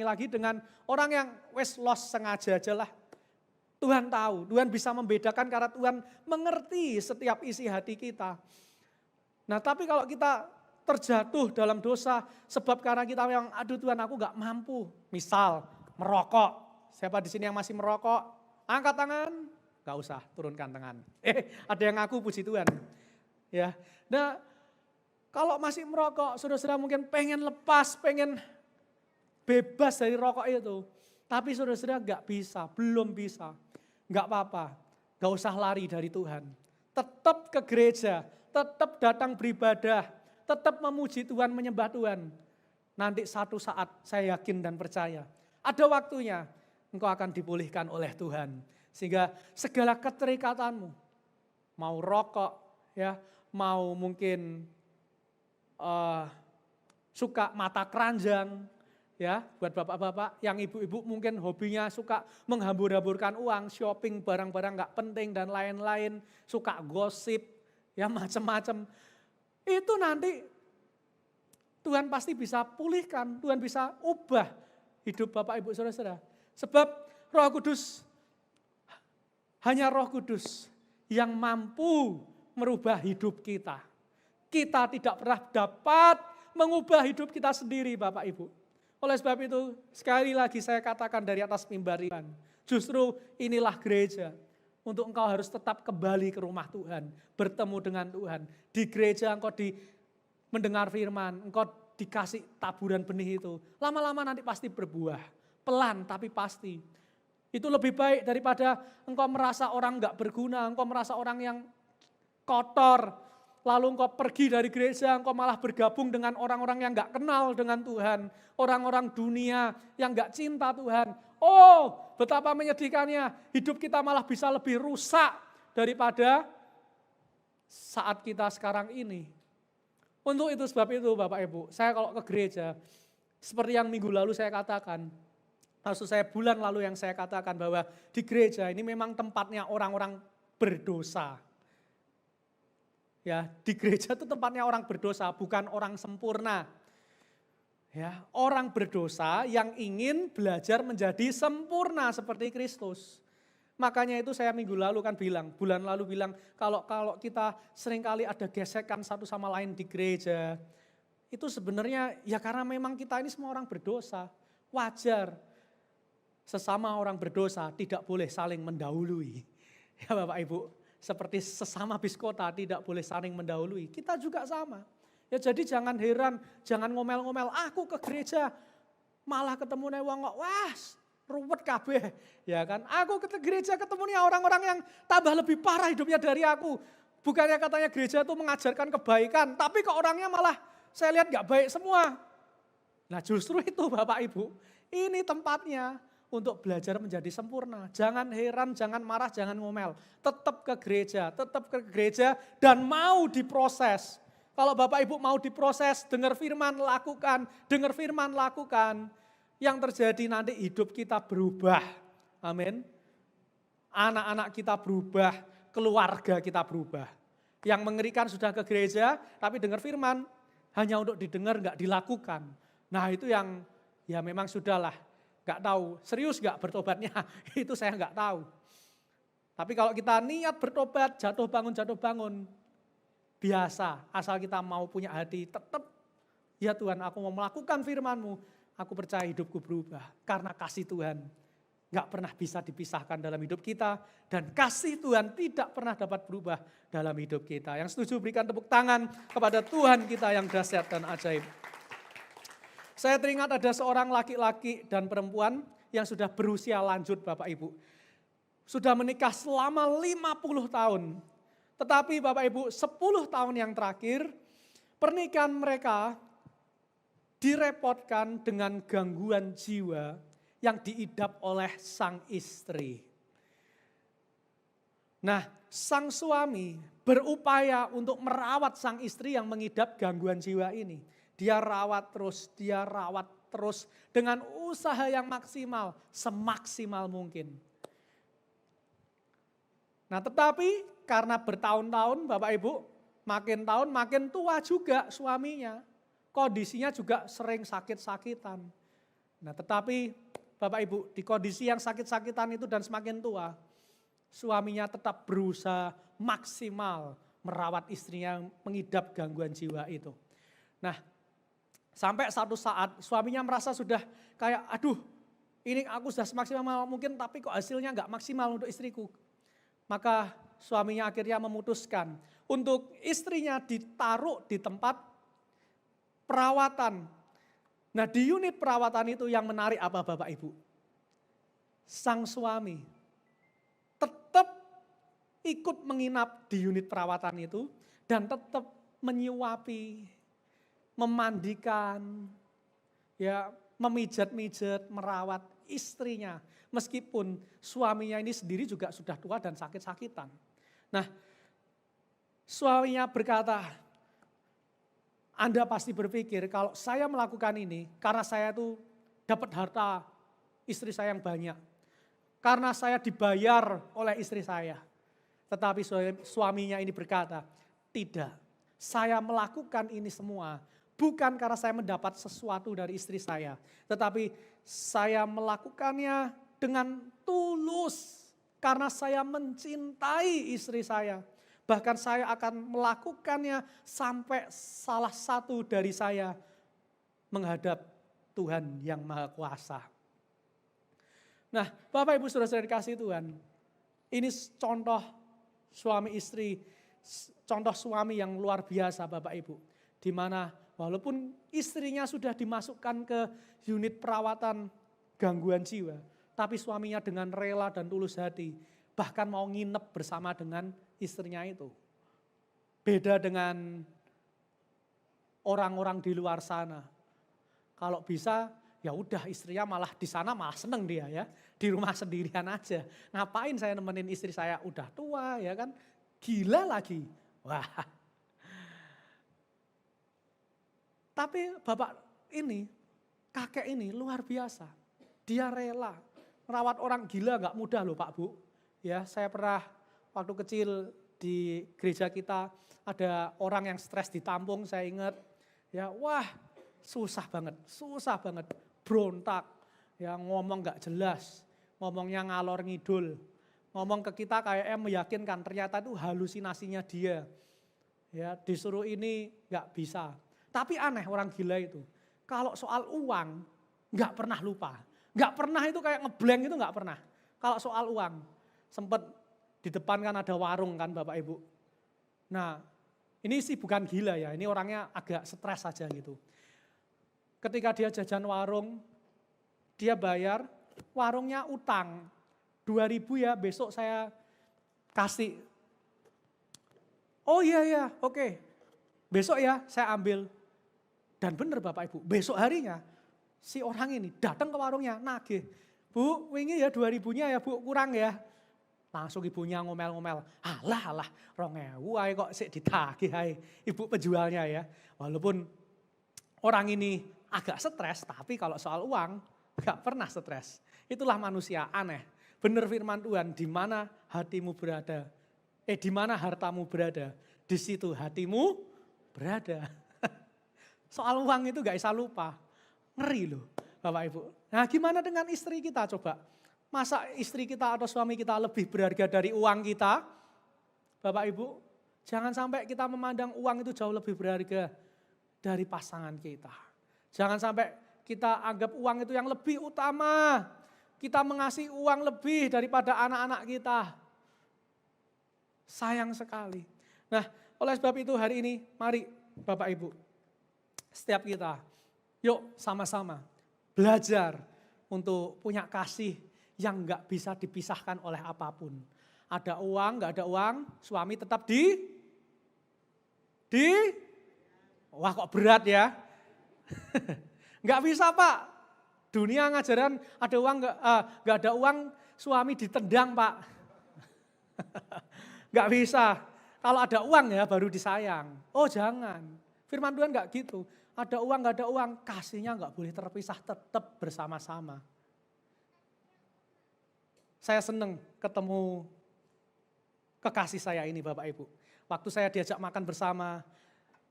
Speaker 4: lagi dengan orang yang wes lost sengaja aja lah. Tuhan tahu, Tuhan bisa membedakan karena Tuhan mengerti setiap isi hati kita. Nah tapi kalau kita terjatuh dalam dosa sebab karena kita yang aduh Tuhan aku gak mampu. Misal merokok, siapa di sini yang masih merokok? Angkat tangan, gak usah turunkan tangan. Ada yang ngaku puji Tuhan. Ya, nah kalau masih merokok, saudara-saudara mungkin pengen lepas, pengen bebas dari rokok itu. Tapi saudara-saudara gak bisa, belum bisa. Gak apa-apa, gak usah lari dari Tuhan. Tetap ke gereja, tetap datang beribadah, tetap memuji Tuhan, menyembah Tuhan. Nanti satu saat saya yakin dan percaya, ada waktunya engkau akan dipulihkan oleh Tuhan. Sehingga segala keterikatanmu, mau rokok, ya, mau mungkin suka mata keranjang, ya, buat bapak-bapak, yang ibu-ibu mungkin hobinya suka menghambur-hamburkan uang, shopping barang-barang gak penting dan lain-lain, suka gosip, ya macam-macam. Itu nanti Tuhan pasti bisa pulihkan, Tuhan bisa ubah hidup bapak ibu saudara-saudara. Sebab Roh Kudus, hanya Roh Kudus yang mampu merubah hidup kita. Kita tidak pernah dapat mengubah hidup kita sendiri Bapak Ibu. Oleh sebab itu sekali lagi saya katakan dari atas mimbar ini, justru inilah gereja. Untuk engkau harus tetap kembali ke rumah Tuhan, bertemu dengan Tuhan. Di gereja engkau mendengar firman, engkau dikasih taburan benih itu. Lama-lama nanti pasti berbuah, pelan tapi pasti. Itu lebih baik daripada engkau merasa orang enggak berguna, engkau merasa orang yang kotor, lalu engkau pergi dari gereja, engkau malah bergabung dengan orang-orang yang enggak kenal dengan Tuhan, orang-orang dunia yang enggak cinta Tuhan. Oh, betapa menyedihkannya, hidup kita malah bisa lebih rusak daripada saat kita sekarang ini. Untuk itu sebab itu Bapak Ibu, saya kalau ke gereja, seperti yang minggu lalu saya katakan, maksud saya bulan lalu yang saya katakan bahwa di gereja ini memang tempatnya orang-orang berdosa. Ya, di gereja itu tempatnya orang berdosa, bukan orang sempurna. Ya, orang berdosa yang ingin belajar menjadi sempurna seperti Kristus. Makanya itu saya minggu lalu kan bilang, bulan lalu bilang, kalau kita seringkali ada gesekan satu sama lain di gereja, itu sebenarnya ya karena memang kita ini semua orang berdosa, wajar. Sesama orang berdosa tidak boleh saling mendahului. Ya Bapak Ibu, seperti sesama biskota tidak boleh saling mendahului. Kita juga sama. Ya jadi jangan heran, jangan ngomel-ngomel, aku ke gereja malah ketemu wong kok, wah ruwet kabeh. Ya kan, aku ke gereja ketemu orang-orang yang tambah lebih parah hidupnya dari aku. Bukannya katanya gereja itu mengajarkan kebaikan, tapi kok orangnya malah saya lihat gak baik semua. Nah justru itu Bapak Ibu, ini tempatnya untuk belajar menjadi sempurna. Jangan heran, jangan marah, jangan ngomel. Tetap ke gereja dan mau diproses. Kalau Bapak Ibu mau diproses, dengar firman, lakukan. Dengar firman, lakukan. Yang terjadi nanti hidup kita berubah. Amin. Anak-anak kita berubah, keluarga kita berubah. Yang mengerikan sudah ke gereja, tapi dengar firman, hanya untuk didengar, enggak dilakukan. Nah itu yang ya memang sudahlah. Enggak tahu, serius enggak bertobatnya, itu saya enggak tahu. Tapi kalau kita niat bertobat, jatuh bangun, biasa, asal kita mau punya hati, tetap, ya Tuhan aku mau melakukan firman-Mu, aku percaya hidupku berubah. Karena kasih Tuhan enggak pernah bisa dipisahkan dalam hidup kita, dan kasih Tuhan tidak pernah dapat berubah dalam hidup kita. Yang setuju berikan tepuk tangan kepada Tuhan kita yang dahsyat dan ajaib. Saya teringat ada seorang laki-laki dan perempuan yang sudah berusia lanjut Bapak Ibu. Sudah menikah selama 50 tahun. Tetapi Bapak Ibu 10 tahun yang terakhir pernikahan mereka direpotkan dengan gangguan jiwa yang diidap oleh sang istri. Nah sang suami berupaya untuk merawat sang istri yang mengidap gangguan jiwa ini. Dia rawat terus dengan usaha yang maksimal, semaksimal mungkin. Nah tetapi karena bertahun-tahun Bapak Ibu, makin tahun makin tua juga suaminya. Kondisinya juga sering sakit-sakitan. Nah tetapi Bapak Ibu, di kondisi yang sakit-sakitan itu dan semakin tua, suaminya tetap berusaha maksimal merawat istrinya yang mengidap gangguan jiwa itu. Nah, sampai satu saat suaminya merasa sudah kayak, aduh ini aku sudah semaksimal mungkin tapi kok hasilnya nggak maksimal untuk istriku. Maka suaminya akhirnya memutuskan untuk istrinya ditaruh di tempat perawatan. Nah di unit perawatan itu yang menarik apa Bapak Ibu? Sang suami tetap ikut menginap di unit perawatan itu dan tetap menyuapi, memandikan, ya memijat-mijat, merawat istrinya. Meskipun suaminya ini sendiri juga sudah tua dan sakit-sakitan. Nah suaminya berkata, Anda pasti berpikir kalau saya melakukan ini karena saya tuh dapat harta istri saya yang banyak. Karena saya dibayar oleh istri saya. Tetapi suaminya ini berkata, tidak, saya melakukan ini semua bukan karena saya mendapat sesuatu dari istri saya. Tetapi saya melakukannya dengan tulus karena saya mencintai istri saya. Bahkan saya akan melakukannya sampai salah satu dari saya menghadap Tuhan yang Maha Kuasa. Nah, Bapak Ibu Saudara-saudara dikasihi Tuhan, ini contoh suami istri, contoh suami yang luar biasa Bapak Ibu. Di mana walaupun istrinya sudah dimasukkan ke unit perawatan gangguan jiwa, tapi suaminya dengan rela dan tulus hati, bahkan mau nginep bersama dengan istrinya itu. Beda dengan orang-orang di luar sana. Kalau bisa ya udah istrinya malah di sana malah seneng dia ya. Di rumah sendirian aja. Ngapain saya nemenin istri saya udah tua ya kan. Gila lagi. Wah. Tapi bapak ini, kakek ini luar biasa. Dia rela merawat orang gila gak mudah loh Pak Bu. Ya saya pernah waktu kecil di gereja kita ada orang yang stres ditampung saya ingat. Ya wah susah banget, berontak, ya ngomong gak jelas, ngomongnya ngalor ngidul, ngomong ke kita kayaknya meyakinkan ternyata itu halusinasinya dia, ya disuruh ini gak bisa. Tapi aneh orang gila itu, kalau soal uang gak pernah lupa, gak pernah itu kayak ngeblank itu gak pernah. Kalau soal uang, sempat di depan kan ada warung kan Bapak Ibu. Nah ini sih bukan gila ya, ini orangnya agak stres aja gitu. Ketika dia jajan warung, dia bayar, warungnya utang. 2.000 ya besok saya kasih. Oh iya oke. Besok ya saya ambil. Dan benar Bapak Ibu, besok harinya si orang ini datang ke warungnya nagih. Bu, wingi ya 2.000-nya ya Bu, kurang ya. Langsung ibunya ngomel-ngomel, alah 2.000 ae kok sik ditagih ae. Ibu penjualnya ya. Walaupun orang ini agak stres, tapi kalau soal uang gak pernah stres. Itulah manusia aneh. Benar firman Tuhan, di mana hatimu berada, di mana hartamu berada, di situ hatimu berada. Soal uang itu gak bisa lupa. Ngeri loh Bapak Ibu. Nah gimana dengan istri kita coba? Masa istri kita atau suami kita lebih berharga dari uang kita? Bapak Ibu, jangan sampai kita memandang uang itu jauh lebih berharga dari pasangan kita. Jangan sampai kita anggap uang itu yang lebih utama. Kita mengasihi uang lebih daripada anak-anak kita. Sayang sekali. Nah, oleh sebab itu hari ini mari Bapak Ibu, setiap kita, yuk sama-sama belajar untuk punya kasih yang gak bisa dipisahkan oleh apapun. Ada uang, gak ada uang, suami tetap wah kok berat ya. Nggak bisa Pak, dunia ngajaran ada uang nggak ada uang suami ditendang Pak. Nggak bisa, kalau ada uang ya baru disayang. Oh jangan, firman Tuhan nggak gitu. ada uang, nggak ada uang, kasihnya nggak boleh terpisah, tetap bersama-sama. Saya senang ketemu kekasih saya ini Bapak Ibu. Waktu saya diajak makan bersama,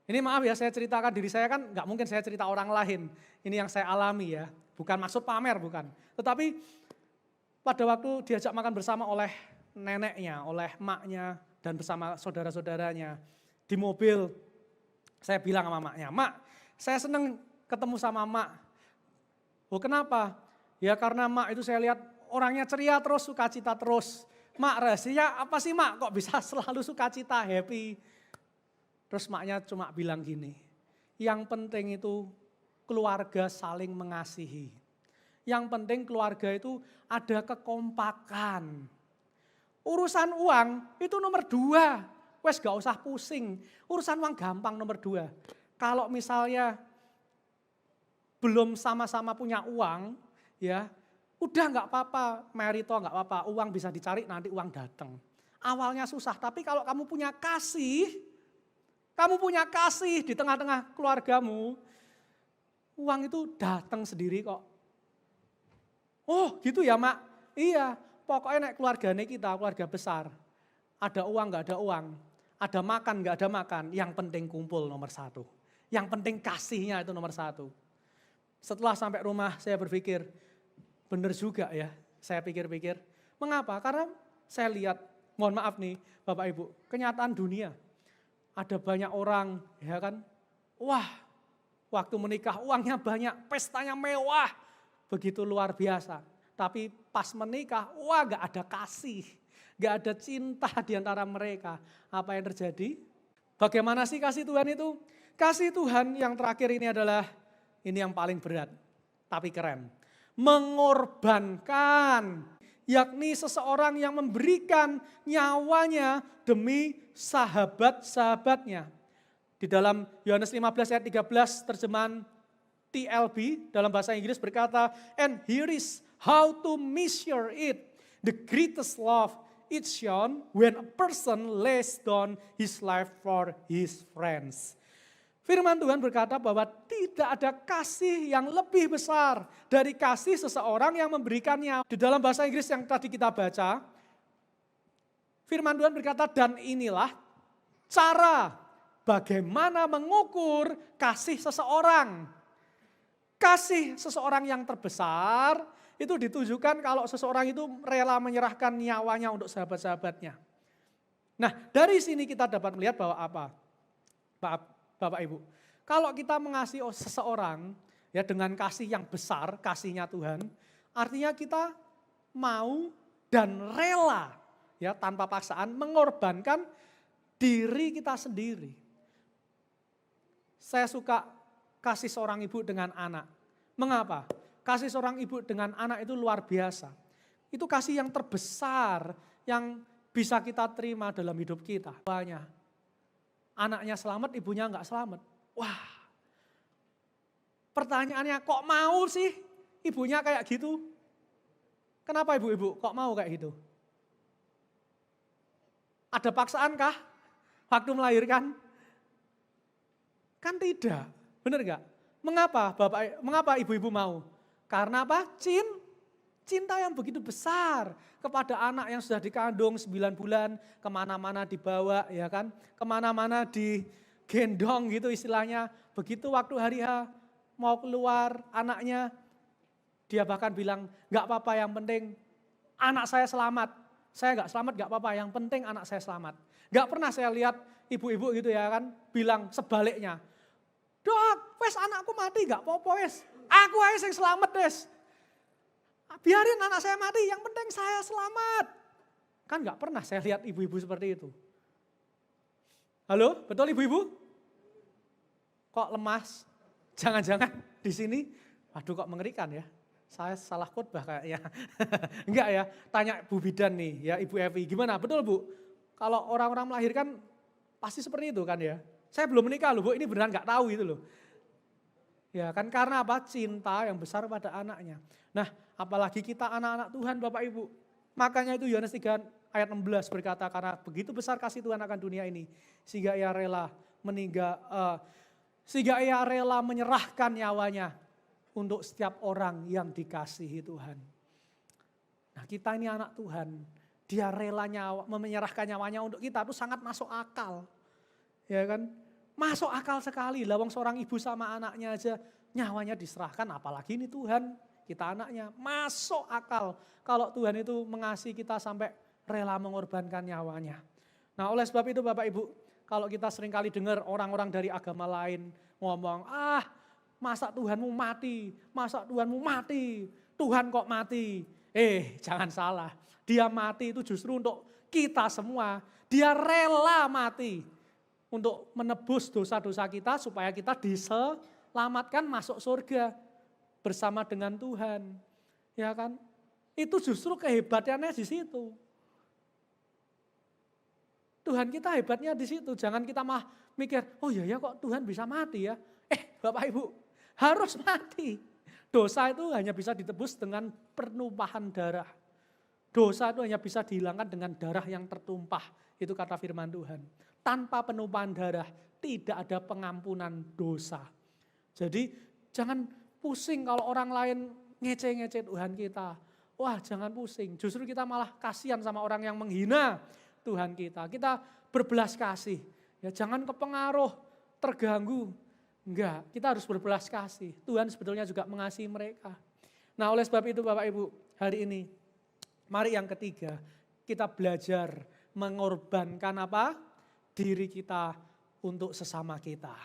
Speaker 4: ini maaf ya saya ceritakan diri saya kan nggak mungkin saya cerita orang lain. Ini yang saya alami ya, bukan maksud pamer bukan. Tetapi pada waktu diajak makan bersama oleh neneknya, oleh maknya dan bersama saudara-saudaranya di mobil, saya bilang sama maknya, "Mak, saya senang ketemu sama Mak." Oh kenapa? Ya karena Mak itu saya lihat orangnya ceria terus, sukacita terus. "Mak, rahasia apa sih Mak kok bisa selalu sukacita, happy?" Terus maknya cuma bilang gini, yang penting itu keluarga saling mengasihi. Yang penting keluarga itu ada kekompakan. Urusan uang itu nomor 2, wes gak usah pusing. Urusan uang gampang nomor 2. Kalau misalnya belum sama-sama punya uang, ya udah gak apa-apa, merito gak apa-apa, uang bisa dicari nanti uang datang. Awalnya susah, tapi kalau kamu punya kasih di tengah-tengah keluargamu, uang itu datang sendiri kok. Oh gitu ya Mak? Iya, pokoknya naik keluarganya kita, keluarga besar. Ada uang gak ada uang, ada makan gak ada makan, yang penting kumpul nomor 1. Yang penting kasihnya itu nomor 1. Setelah sampai rumah saya berpikir, benar juga ya, saya pikir-pikir. Mengapa? Karena saya lihat, mohon maaf nih Bapak Ibu, kenyataan dunia. Ada banyak orang, ya kan, wah waktu menikah uangnya banyak, pestanya mewah, begitu luar biasa. Tapi pas menikah, wah gak ada kasih, gak ada cinta di antara mereka. Apa yang terjadi? Bagaimana sih kasih Tuhan itu? Kasih Tuhan yang terakhir ini adalah, ini yang paling berat, tapi keren. Mengorbankan. Yakni seseorang yang memberikan nyawanya demi sahabat-sahabatnya. Di dalam Yohanes 15 ayat 13 terjemahan TLB dalam bahasa Inggris berkata, "And here is how to measure it. The greatest love is shown when a person lays down his life for his friends." Firman Tuhan berkata bahwa tidak ada kasih yang lebih besar dari kasih seseorang yang memberikannya. Di dalam bahasa Inggris yang tadi kita baca, firman Tuhan berkata, "Dan inilah cara bagaimana mengukur kasih seseorang." Kasih seseorang yang terbesar itu ditujukan kalau seseorang itu rela menyerahkan nyawanya untuk sahabat-sahabatnya. Nah dari sini kita dapat melihat bahwa apa? Bapak Ibu, kalau kita mengasihi seseorang ya dengan kasih yang besar, kasihnya Tuhan, artinya kita mau dan rela ya tanpa paksaan mengorbankan diri kita sendiri. Saya suka kasih seorang ibu dengan anak. Mengapa? Kasih seorang ibu dengan anak itu luar biasa. Itu kasih yang terbesar yang bisa kita terima dalam hidup kita. Banyak. Anaknya selamat, ibunya enggak selamat. Wah, pertanyaannya kok mau sih ibunya kayak gitu? Kenapa ibu-ibu kok mau kayak gitu? Ada paksaan kah waktu melahirkan? Kan tidak, benar enggak? Mengapa ibu-ibu mau? Karena apa? Cinta yang begitu besar kepada anak yang sudah dikandung 9 bulan, kemana-mana dibawa ya kan, kemana-mana digendong gitu istilahnya. Begitu waktu hari H mau keluar anaknya, dia bahkan bilang gak apa-apa yang penting anak saya selamat. Saya gak selamat gak apa-apa, yang penting anak saya selamat. Gak pernah saya lihat ibu-ibu gitu ya kan, bilang sebaliknya. "Dok, wes anakku mati gak apa-apa wes, aku aja yang selamat wes. Biarin anak saya mati, yang penting saya selamat." Kan gak pernah saya lihat ibu-ibu seperti itu. Halo, betul ibu-ibu? Kok lemas? Jangan-jangan di sini, waduh kok mengerikan ya. Saya salah khotbah kayaknya. Enggak ya, tanya Bu Bidan nih ya, Ibu Evi. Gimana, betul Bu? Kalau orang-orang melahirkan pasti seperti itu kan ya. Saya belum menikah loh Bu, ini beneran gak tahu gitu loh. Ya kan karena apa? Cinta yang besar pada anaknya. Nah apalagi kita anak-anak Tuhan Bapak Ibu. Makanya itu Yohanes 3 ayat 16 berkata, karena begitu besar kasih Tuhan akan dunia ini. Sehingga ia rela Sehingga ia rela menyerahkan nyawanya untuk setiap orang yang dikasihi Tuhan. Nah, kita ini anak Tuhan, dia rela menyerahkan nyawanya untuk kita itu sangat masuk akal. Ya kan? Masuk akal sekali. Lawang seorang ibu sama anaknya aja nyawanya diserahkan, apalagi ini Tuhan, kita anaknya. Masuk akal kalau Tuhan itu mengasihi kita sampai rela mengorbankan nyawanya. Nah, oleh sebab itu Bapak Ibu, kalau kita seringkali dengar orang-orang dari agama lain ngomong, masa Tuhanmu mati, masa Tuhanmu mati, Tuhan kok mati. Jangan salah, dia mati itu justru untuk kita semua. Dia rela mati untuk menebus dosa-dosa kita supaya kita diselamatkan masuk surga bersama dengan Tuhan. Ya kan? Itu justru kehebatannya di situ. Tuhan kita hebatnya di situ. Jangan kita mah mikir, oh iya ya kok Tuhan bisa mati ya. Bapak Ibu, harus mati. Dosa itu hanya bisa ditebus dengan penumpahan darah. Dosa itu hanya bisa dihilangkan dengan darah yang tertumpah. Itu kata firman Tuhan. Tanpa penumpahan darah tidak ada pengampunan dosa. Jadi jangan pusing kalau orang lain ngece-ngece Tuhan kita. Wah, jangan pusing. Justru kita malah kasihan sama orang yang menghina Tuhan kita. Kita berbelas kasih. Ya, jangan kepengaruh, terganggu. Enggak, kita harus berbelas kasih. Tuhan sebetulnya juga mengasihi mereka. Nah, oleh sebab itu Bapak Ibu, hari ini mari yang ketiga, kita belajar mengorbankan apa? Diri kita untuk sesama kita.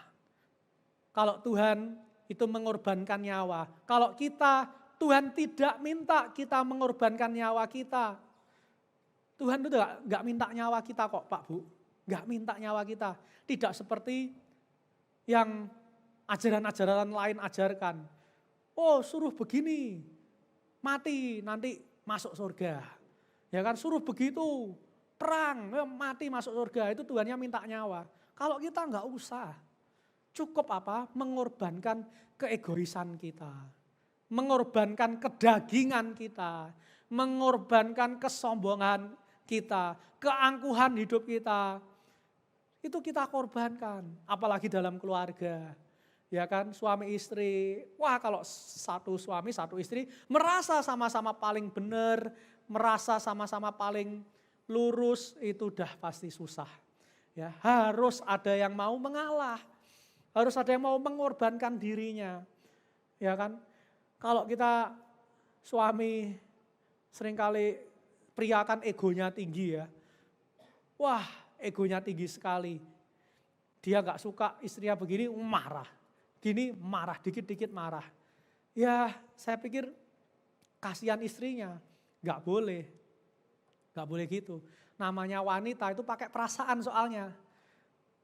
Speaker 4: Kalau Tuhan itu mengorbankan nyawa, kalau kita, Tuhan tidak minta kita mengorbankan nyawa kita. Tuhan itu enggak minta nyawa kita kok Pak Bu, enggak minta nyawa kita. Tidak seperti yang ajaran-ajaran lain ajarkan. Oh, suruh begini, mati nanti masuk surga. Ya kan, suruh begitu, perang, mati masuk surga. Itu Tuhannya minta nyawa. Kalau kita enggak usah, cukup apa? Mengorbankan keegoisan kita. Mengorbankan kedagingan kita. Mengorbankan kesombongan kita. Keangkuhan hidup kita. Itu kita korbankan. Apalagi dalam keluarga. Ya kan, suami istri, wah kalau satu suami satu istri merasa sama-sama paling benar, merasa sama-sama paling lurus, itu udah pasti susah. Ya, harus ada yang mau mengalah, harus ada yang mau mengorbankan dirinya. Ya kan, kalau kita suami seringkali pria kan egonya tinggi ya, wah egonya tinggi sekali. Dia gak suka istrinya begini, marah. Gini marah, dikit-dikit marah. Ya saya pikir kasihan istrinya, gak boleh gitu. Namanya wanita itu pakai perasaan soalnya.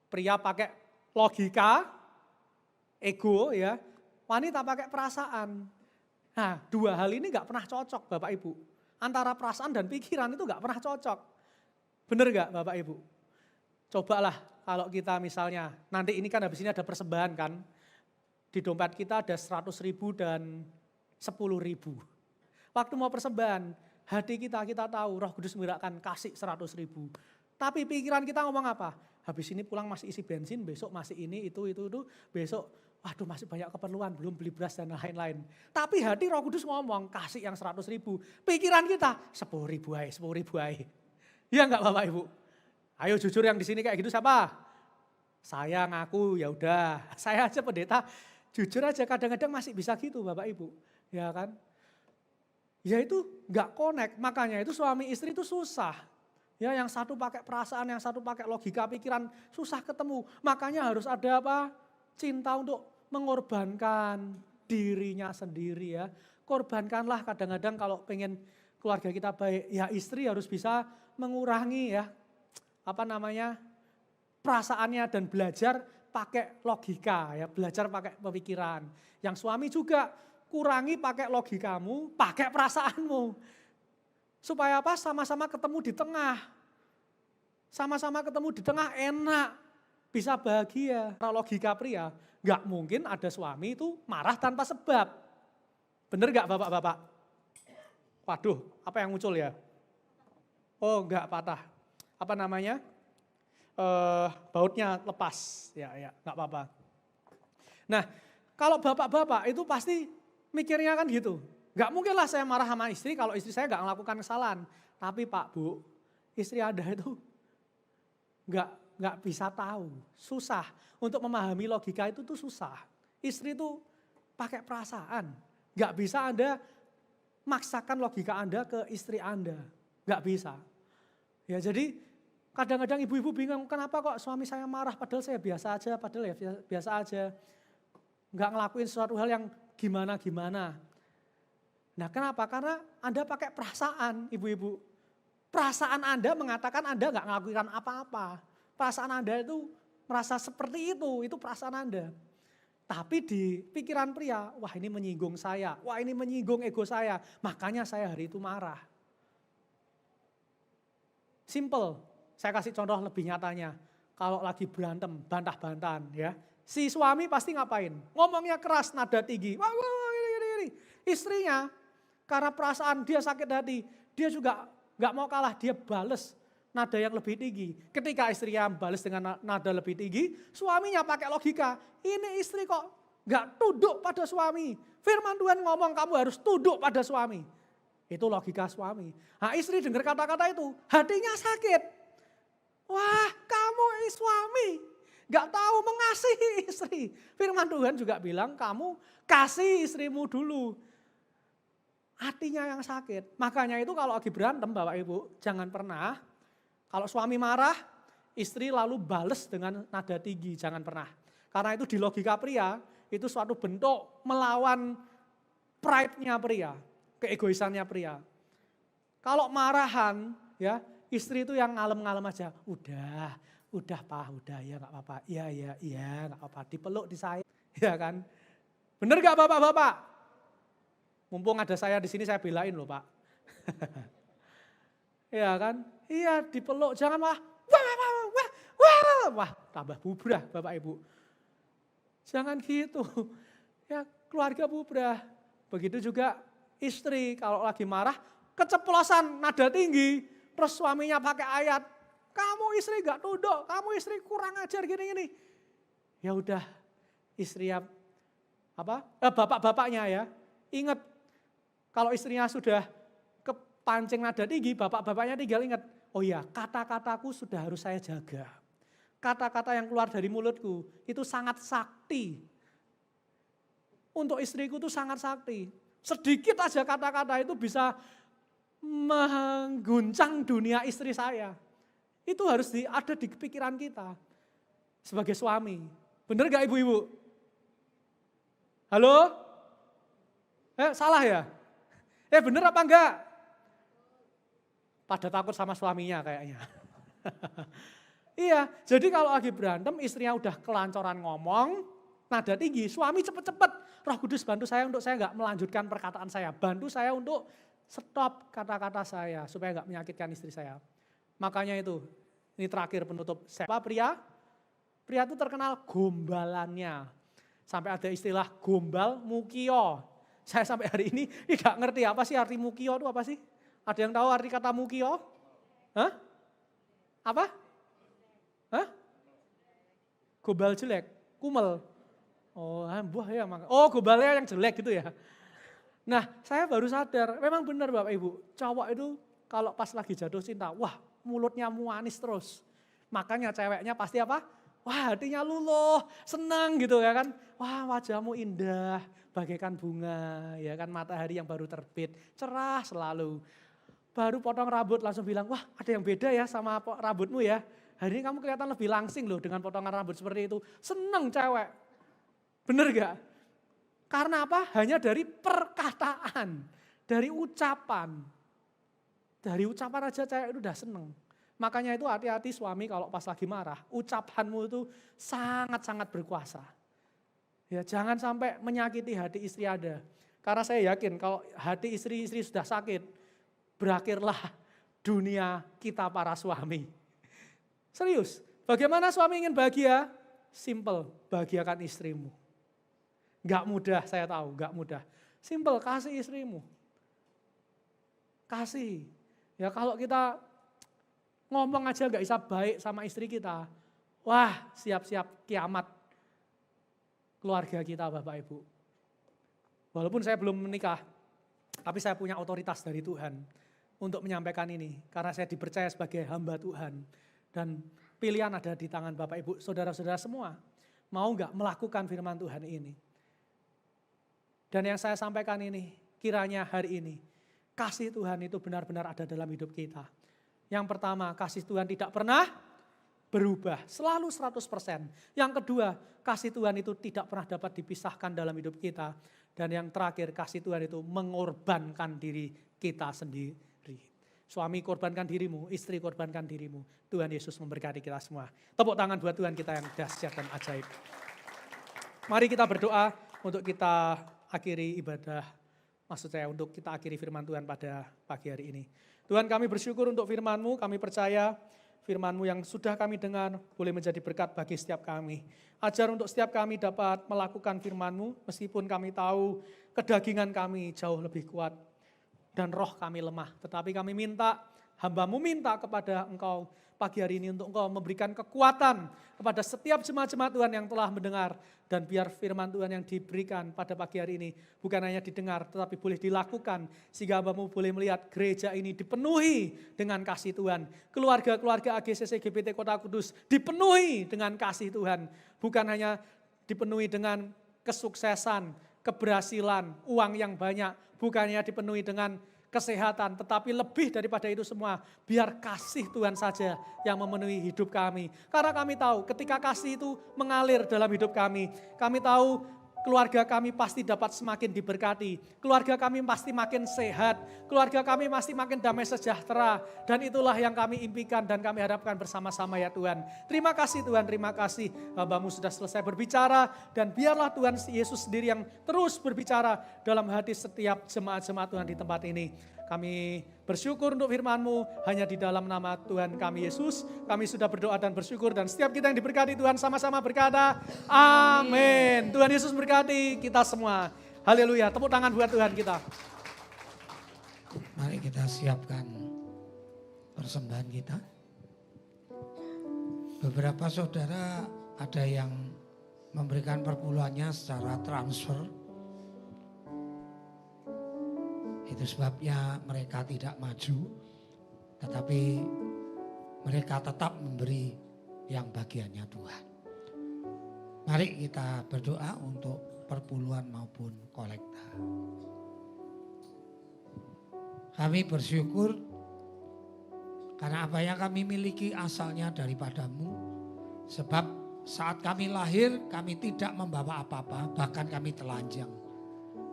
Speaker 4: Pria pakai logika, ego ya, wanita pakai perasaan. Nah, dua hal ini gak pernah cocok Bapak Ibu. Antara perasaan dan pikiran itu gak pernah cocok. Bener gak Bapak Ibu? Cobalah kalau kita misalnya, nanti ini kan habis ini ada persembahan kan. Di dompet kita ada 100.000 dan 10.000. Waktu mau persembahan, hati kita tahu Roh Kudus menggerakkan kasih 100.000. Tapi pikiran kita ngomong apa? Habis ini pulang masih isi bensin, besok masih ini, itu, besok waduh masih banyak keperluan, belum beli beras dan lain-lain. Tapi hati Roh Kudus ngomong kasih yang 100.000. Pikiran kita 10.000 aja. Iya enggak Bapak Ibu? Ayo jujur yang di sini kayak gitu siapa? Saya ngaku ya udah, saya aja pendeta. Jujur aja kadang-kadang masih bisa gitu Bapak Ibu, ya kan. Ya itu gak connect, makanya itu suami istri itu susah. Ya yang satu pakai perasaan, yang satu pakai logika pikiran, susah ketemu. Makanya harus ada apa? Cinta untuk mengorbankan dirinya sendiri ya. Korbankanlah kadang-kadang kalau pengen keluarga kita baik, ya istri harus bisa mengurangi ya, perasaannya dan belajar pakai logika ya, belajar pakai pemikiran. Yang suami juga kurangi pakai logikamu, pakai perasaanmu. Supaya apa? Sama-sama ketemu di tengah. Sama-sama ketemu di tengah enak, bisa bahagia. Kalau logika pria, gak mungkin ada suami itu marah tanpa sebab. Bener gak bapak-bapak? Waduh, apa yang muncul ya? Oh enggak patah. Apa namanya? Bautnya lepas, ya nggak apa-apa. Nah, kalau bapak-bapak itu pasti mikirnya kan gitu. Gak mungkin lah saya marah sama istri kalau istri saya gak melakukan kesalahan. Tapi Pak, Bu, istri Anda itu gak bisa tahu, susah. Untuk memahami logika itu tuh susah. Istri itu pakai perasaan. Gak bisa Anda maksakan logika Anda ke istri Anda. Gak bisa. Ya jadi kadang-kadang ibu-ibu bingung, kenapa kok suami saya marah padahal saya biasa aja, padahal ya biasa aja. Nggak ngelakuin sesuatu hal yang gimana-gimana. Nah kenapa? Karena Anda pakai perasaan ibu-ibu. Perasaan Anda mengatakan Anda nggak ngelakuin apa-apa. Perasaan Anda itu merasa seperti itu perasaan Anda. Tapi di pikiran pria, wah ini menyinggung saya, wah ini menyinggung ego saya, makanya saya hari itu marah. Simple, saya kasih contoh lebih nyatanya. Kalau lagi berantem, bantah-bantahan ya. Si suami pasti ngapain? Ngomongnya keras, nada tinggi. Wah, ini. Istrinya, karena perasaan dia sakit hati, dia juga gak mau kalah, dia bales nada yang lebih tinggi. Ketika istrinya bales dengan nada lebih tinggi, suaminya pakai logika, ini istri kok gak tunduk pada suami. Firman Tuhan ngomong kamu harus tunduk pada suami. Itu logika suami. Nah istri dengar kata-kata itu, hatinya sakit. Wah kamu suami gak tahu mengasihi istri. Firman Tuhan juga bilang kamu kasih istrimu dulu. Hatinya yang sakit. Makanya itu kalau lagi berantem Bapak Ibu, jangan pernah kalau suami marah, istri lalu bales dengan nada tinggi. Jangan pernah. Karena itu di logika pria, itu suatu bentuk melawan pride-nya pria. Keegoisannya pria. Kalau marahan, ya istri itu yang ngalem-ngalem aja. Udah Pak, udah ya gak apa-apa. Iya gak apa-apa. Dipeluk, disayang. Ya kan? Bener gak bapak-bapak? Mumpung ada saya di sini saya belain loh Pak. Ya kan? Iya dipeluk, jangan wah tambah bubrah Bapak Ibu. Jangan gitu. Ya keluarga bubrah. Begitu juga istri kalau lagi marah, keceplosan nada tinggi, terus suaminya pakai ayat, kamu istri gak tunduk, kamu istri kurang ajar gini-gini. Ya udah, istri bapak-bapaknya ya, ingat kalau istrinya sudah kepancing nada tinggi, bapak-bapaknya tinggal ingat, oh ya kata-kataku sudah harus saya jaga. Kata-kata yang keluar dari mulutku itu sangat sakti. Untuk istriku itu sangat sakti. Sedikit aja kata-kata itu bisa mengguncang dunia istri saya. Itu harus ada di pikiran kita sebagai suami. Benar gak ibu-ibu? Halo? Salah ya? Benar apa enggak? Pada takut sama suaminya kayaknya. Iya, jadi kalau lagi berantem istrinya udah kelancoran ngomong, nada tinggi, suami cepet-cepet, Roh Kudus bantu saya untuk saya gak melanjutkan perkataan saya, bantu saya untuk stop kata-kata saya supaya gak menyakitkan istri saya. Makanya itu, ini terakhir penutup. Siapa pria? Pria itu terkenal gombalannya. Sampai ada istilah gombal mukio. Saya sampai hari ini tidak ngerti apa sih arti mukio itu apa sih? Ada yang tahu arti kata mukio? Hah? Apa? Hah? Gombal jelek, kumel. Oh, buah ya. Oh, gombalnya yang jelek gitu ya. Nah, saya baru sadar, memang benar Bapak Ibu, cowok itu kalau pas lagi jatuh cinta, wah mulutnya manis terus. Makanya ceweknya pasti apa? Wah hatinya luluh, senang gitu ya kan. Wah wajahmu indah, bagaikan bunga, ya kan matahari yang baru terbit, cerah selalu. Baru potong rambut langsung bilang, wah ada yang beda ya sama rambutmu ya. Hari ini kamu kelihatan lebih langsing loh dengan potongan rambut seperti itu. Seneng cewek. Bener gak? Karena apa? Hanya dari perkataan, dari ucapan. Dari ucapan aja cewek itu udah seneng. Makanya itu hati-hati suami kalau pas lagi marah. Ucapanmu itu sangat-sangat berkuasa. Ya jangan sampai menyakiti hati istri Anda. Karena saya yakin kalau hati istri-istri sudah sakit, berakhirlah dunia kita para suami. Serius, bagaimana suami ingin bahagia? Simple, bahagiakan istrimu. Gak mudah, saya tahu, gak mudah. Simple, kasih istrimu. Kasih. Ya kalau kita ngomong aja gak bisa baik sama istri kita, wah siap-siap kiamat. keluarga kita Bapak Ibu. Walaupun saya belum menikah, tapi saya punya otoritas dari Tuhan untuk menyampaikan ini. Karena saya dipercaya sebagai hamba Tuhan. Dan pilihan ada di tangan Bapak Ibu, saudara-saudara semua. Mau nggak melakukan firman Tuhan ini? Dan yang saya sampaikan ini, kiranya hari ini, kasih Tuhan itu benar-benar ada dalam hidup kita. Yang pertama, kasih Tuhan tidak pernah berubah, selalu 100%. Yang kedua, kasih Tuhan itu tidak pernah dapat dipisahkan dalam hidup kita. Dan yang terakhir, kasih Tuhan itu mengorbankan diri kita sendiri. Suami korbankan dirimu, istri korbankan dirimu. Tuhan Yesus memberkati kita semua. Tepuk tangan buat Tuhan kita yang dahsyat dan ajaib. Mari kita berdoa untuk kita akhiri ibadah. Maksud saya untuk kita akhiri firman Tuhan pada pagi hari ini. Tuhan, kami bersyukur untuk firman-Mu, kami percaya firman-Mu yang sudah kami dengar boleh menjadi berkat bagi setiap kami. Ajar untuk setiap kami dapat melakukan firman-Mu meskipun kami tahu kedagingan kami jauh lebih kuat dan roh kami lemah. Tetapi kami minta, hamba-Mu minta kepada Engkau pagi hari ini untuk Engkau memberikan kekuatan kepada setiap jemaat-jemaat Tuhan yang telah mendengar. Dan biar firman Tuhan yang diberikan pada pagi hari ini bukan hanya didengar tetapi boleh dilakukan. Sehingga hamba-Mu boleh melihat gereja ini dipenuhi dengan kasih Tuhan. Keluarga-keluarga AGCC GPT Kota Kudus dipenuhi dengan kasih Tuhan. Bukan hanya dipenuhi dengan kesuksesan, keberhasilan, uang yang banyak. Bukan hanya dipenuhi dengan kesehatan, tetapi lebih daripada itu semua, biar kasih Tuhan saja yang memenuhi hidup kami. Karena kami tahu ketika kasih itu mengalir dalam hidup kami tahu keluarga kami pasti dapat semakin diberkati, keluarga kami pasti makin sehat, keluarga kami pasti makin damai sejahtera, dan itulah yang kami impikan dan kami harapkan bersama-sama ya Tuhan. Terima kasih Tuhan, terima kasih hamba-Mu sudah selesai berbicara, dan biarlah Tuhan Yesus sendiri yang terus berbicara dalam hati setiap jemaat-jemaat Tuhan di tempat ini. Kami bersyukur untuk firman-Mu, hanya di dalam nama Tuhan kami Yesus, kami sudah berdoa dan bersyukur, dan setiap kita yang diberkati Tuhan sama-sama berkata, amin. Tuhan Yesus berkati kita semua. Haleluya, tepuk tangan buat Tuhan kita.
Speaker 3: Mari kita siapkan persembahan kita. Beberapa saudara ada yang memberikan perpuluhannya secara transfer. Itu sebabnya mereka tidak maju, tetapi mereka tetap memberi yang bagiannya Tuhan. Mari kita berdoa untuk perpuluhan maupun kolekta. Kami bersyukur karena apa yang kami miliki asalnya daripada-Mu. Sebab saat kami lahir kami tidak membawa apa-apa, bahkan kami telanjang.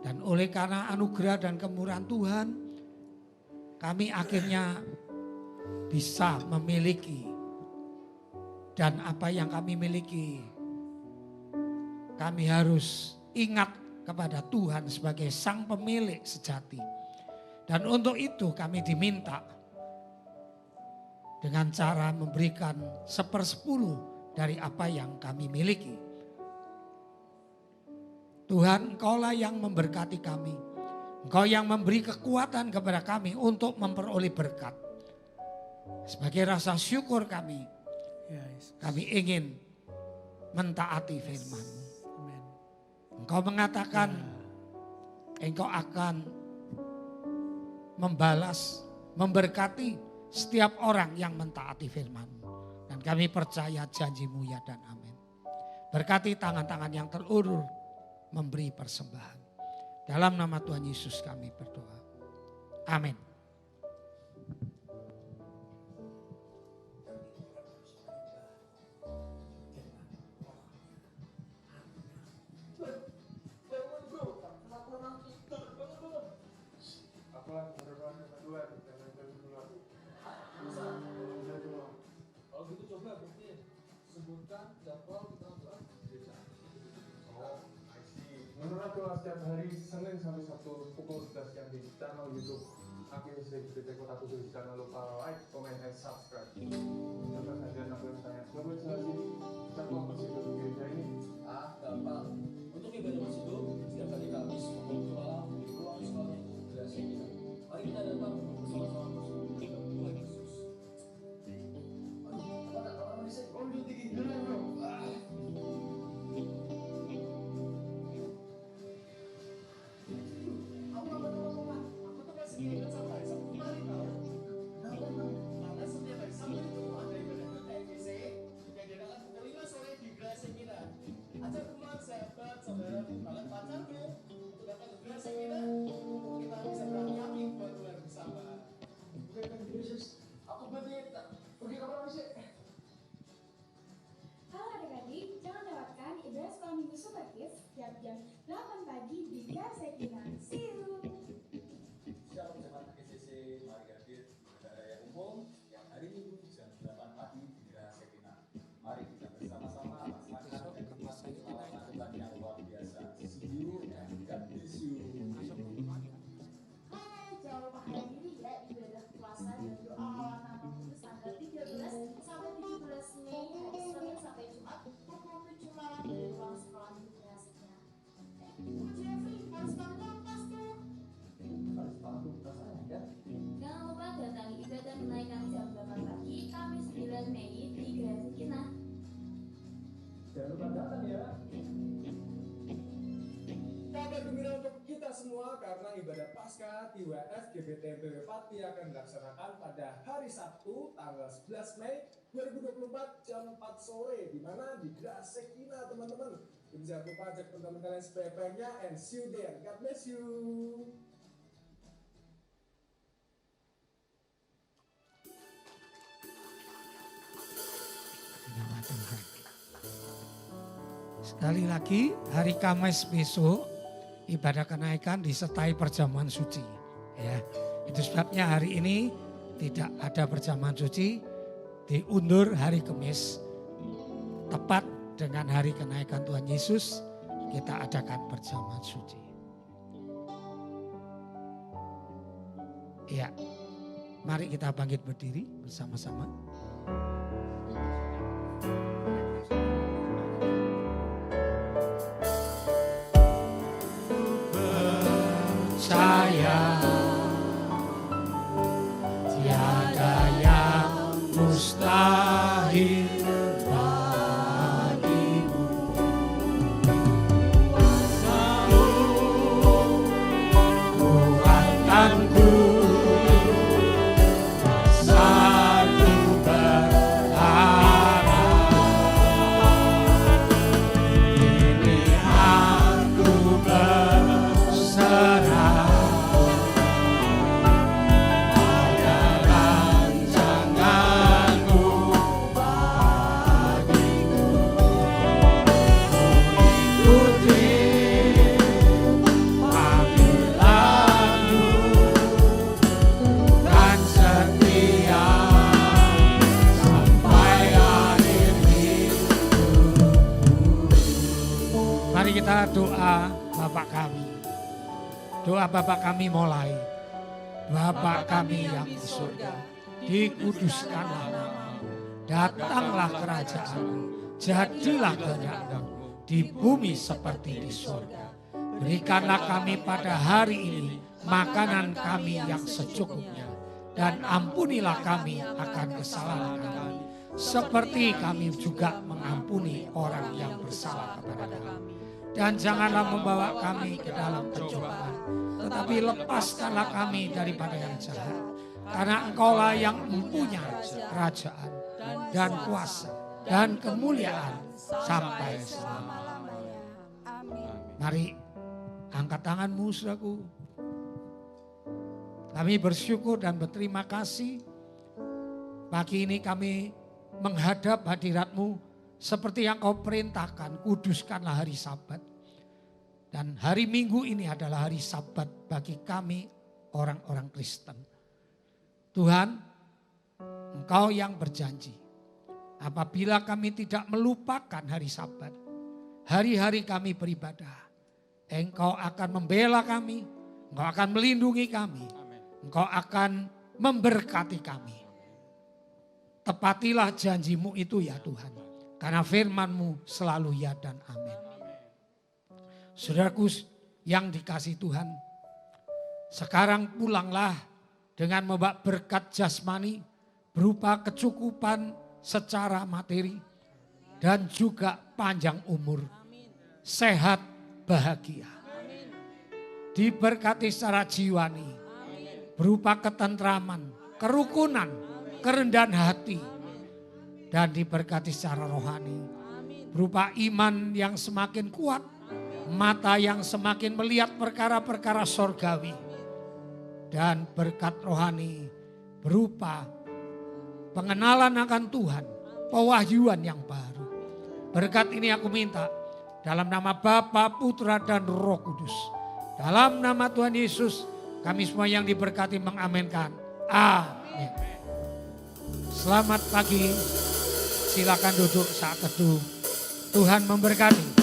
Speaker 3: Dan oleh karena anugerah dan kemurahan Tuhan, kami akhirnya bisa memiliki. Dan apa yang kami miliki, kami harus ingat kepada Tuhan sebagai Sang Pemilik sejati. Dan untuk itu kami diminta dengan cara memberikan 1/10 dari apa yang kami miliki. Tuhan, Engkaulah yang memberkati kami. Engkau yang memberi kekuatan kepada kami untuk memperoleh berkat. Sebagai rasa syukur kami, kami ingin mentaati firman-Mu. Engkau mengatakan, Engkau akan membalas, memberkati setiap orang yang mentaati firman-Mu. Dan kami percaya janji-Mu ya dan amin. Berkati tangan-tangan yang terulur memberi persembahan. Dalam nama Tuhan Yesus kami berdoa. Amin.
Speaker 5: Kalau gitu coba buktiin, sebutkan jadwal kita doa gereja.
Speaker 2: Menurut doa setiap hari Senin sampai Sabtu pukul 11 siang di channel YouTube AGCC GPT Kota Kudus. Jangan lupa like, comment, and subscribe. Coba saja aku yang tanya, coba jelasin jadwal persibuk di gereja ini.
Speaker 5: Gampang. Untuk ibadah masjid setiap hari Kamis pukul 2 di ruang sekolah gereja kita. Mari kita datang bersama-sama bersujud kepada Tuhan Yesus. Apa sih?
Speaker 2: Oh, tinggi, bro.
Speaker 6: Sidang ibadah Paskah TWF GBT Pati akan dilaksanakan pada hari Sabtu tanggal 11 Mei 2024 jam 4 sore di mana di Geras Sekina teman-teman. Jadi jangan lupa ajak teman-teman kalian SPPM-nya and see you there. God bless you.
Speaker 3: Nama Tuhan. Sekali lagi hari Kamis besok ibadah kenaikan disertai perjamuan suci. Ya, itu sebabnya hari ini tidak ada perjamuan suci, diundur hari Kamis. Tepat dengan hari kenaikan Tuhan Yesus, kita adakan perjamuan suci. Ya, mari kita bangkit berdiri bersama-sama. Percaya tiada yang mustahil bagimu. Kuatanku satu berharap. Ini aku berserah. Mari kita doa Bapa kami. Doa Bapa kami mulai. Bapa kami yang di surga, dikuduskanlah namamu. Datanglah kerajaanmu, jadilah kehendakmu di bumi seperti di surga. Berikanlah kami pada hari ini makanan kami yang secukupnya. Dan ampunilah kami akan kesalahan kami. Seperti kami juga mengampuni orang yang bersalah kepada kami. Dan janganlah membawa kami ke dalam pencobaan, tetapi lepaskanlah kami daripada yang jahat. Karena Engkaulah yang mempunyai kerajaan dan kuasa dan kemuliaan sampai selama-lamanya. Mari angkat tanganmu saudaraku. Kami bersyukur dan berterima kasih. Pagi ini kami menghadap hadirat-Mu seperti yang Kau perintahkan, kuduskanlah hari Sabat. Dan hari Minggu ini adalah hari Sabat bagi kami orang-orang Kristen. Tuhan, Engkau yang berjanji, apabila kami tidak melupakan hari Sabat, hari-hari kami beribadah, Engkau akan membela kami, Engkau akan melindungi kami, Engkau akan memberkati kami. Tepatilah janji-Mu itu ya Tuhan. Karena firman-Mu selalu ya dan amin. Saudaraku yang dikasihi Tuhan, sekarang pulanglah dengan membawa berkat jasmani berupa kecukupan secara materi dan juga panjang umur, sehat, bahagia. Diberkati secara jiwani berupa ketentraman, kerukunan, kerendahan hati, dan diberkati secara rohani berupa iman yang semakin kuat, mata yang semakin melihat perkara-perkara sorgawi, dan berkat rohani berupa pengenalan akan Tuhan, pewahyuan yang baru. Berkat ini aku minta dalam nama Bapa, Putra, dan Roh Kudus. Dalam nama Tuhan Yesus, kami semua yang diberkati mengaminkan. Amin. Selamat pagi, silakan duduk saat teduh. Tuhan memberkati.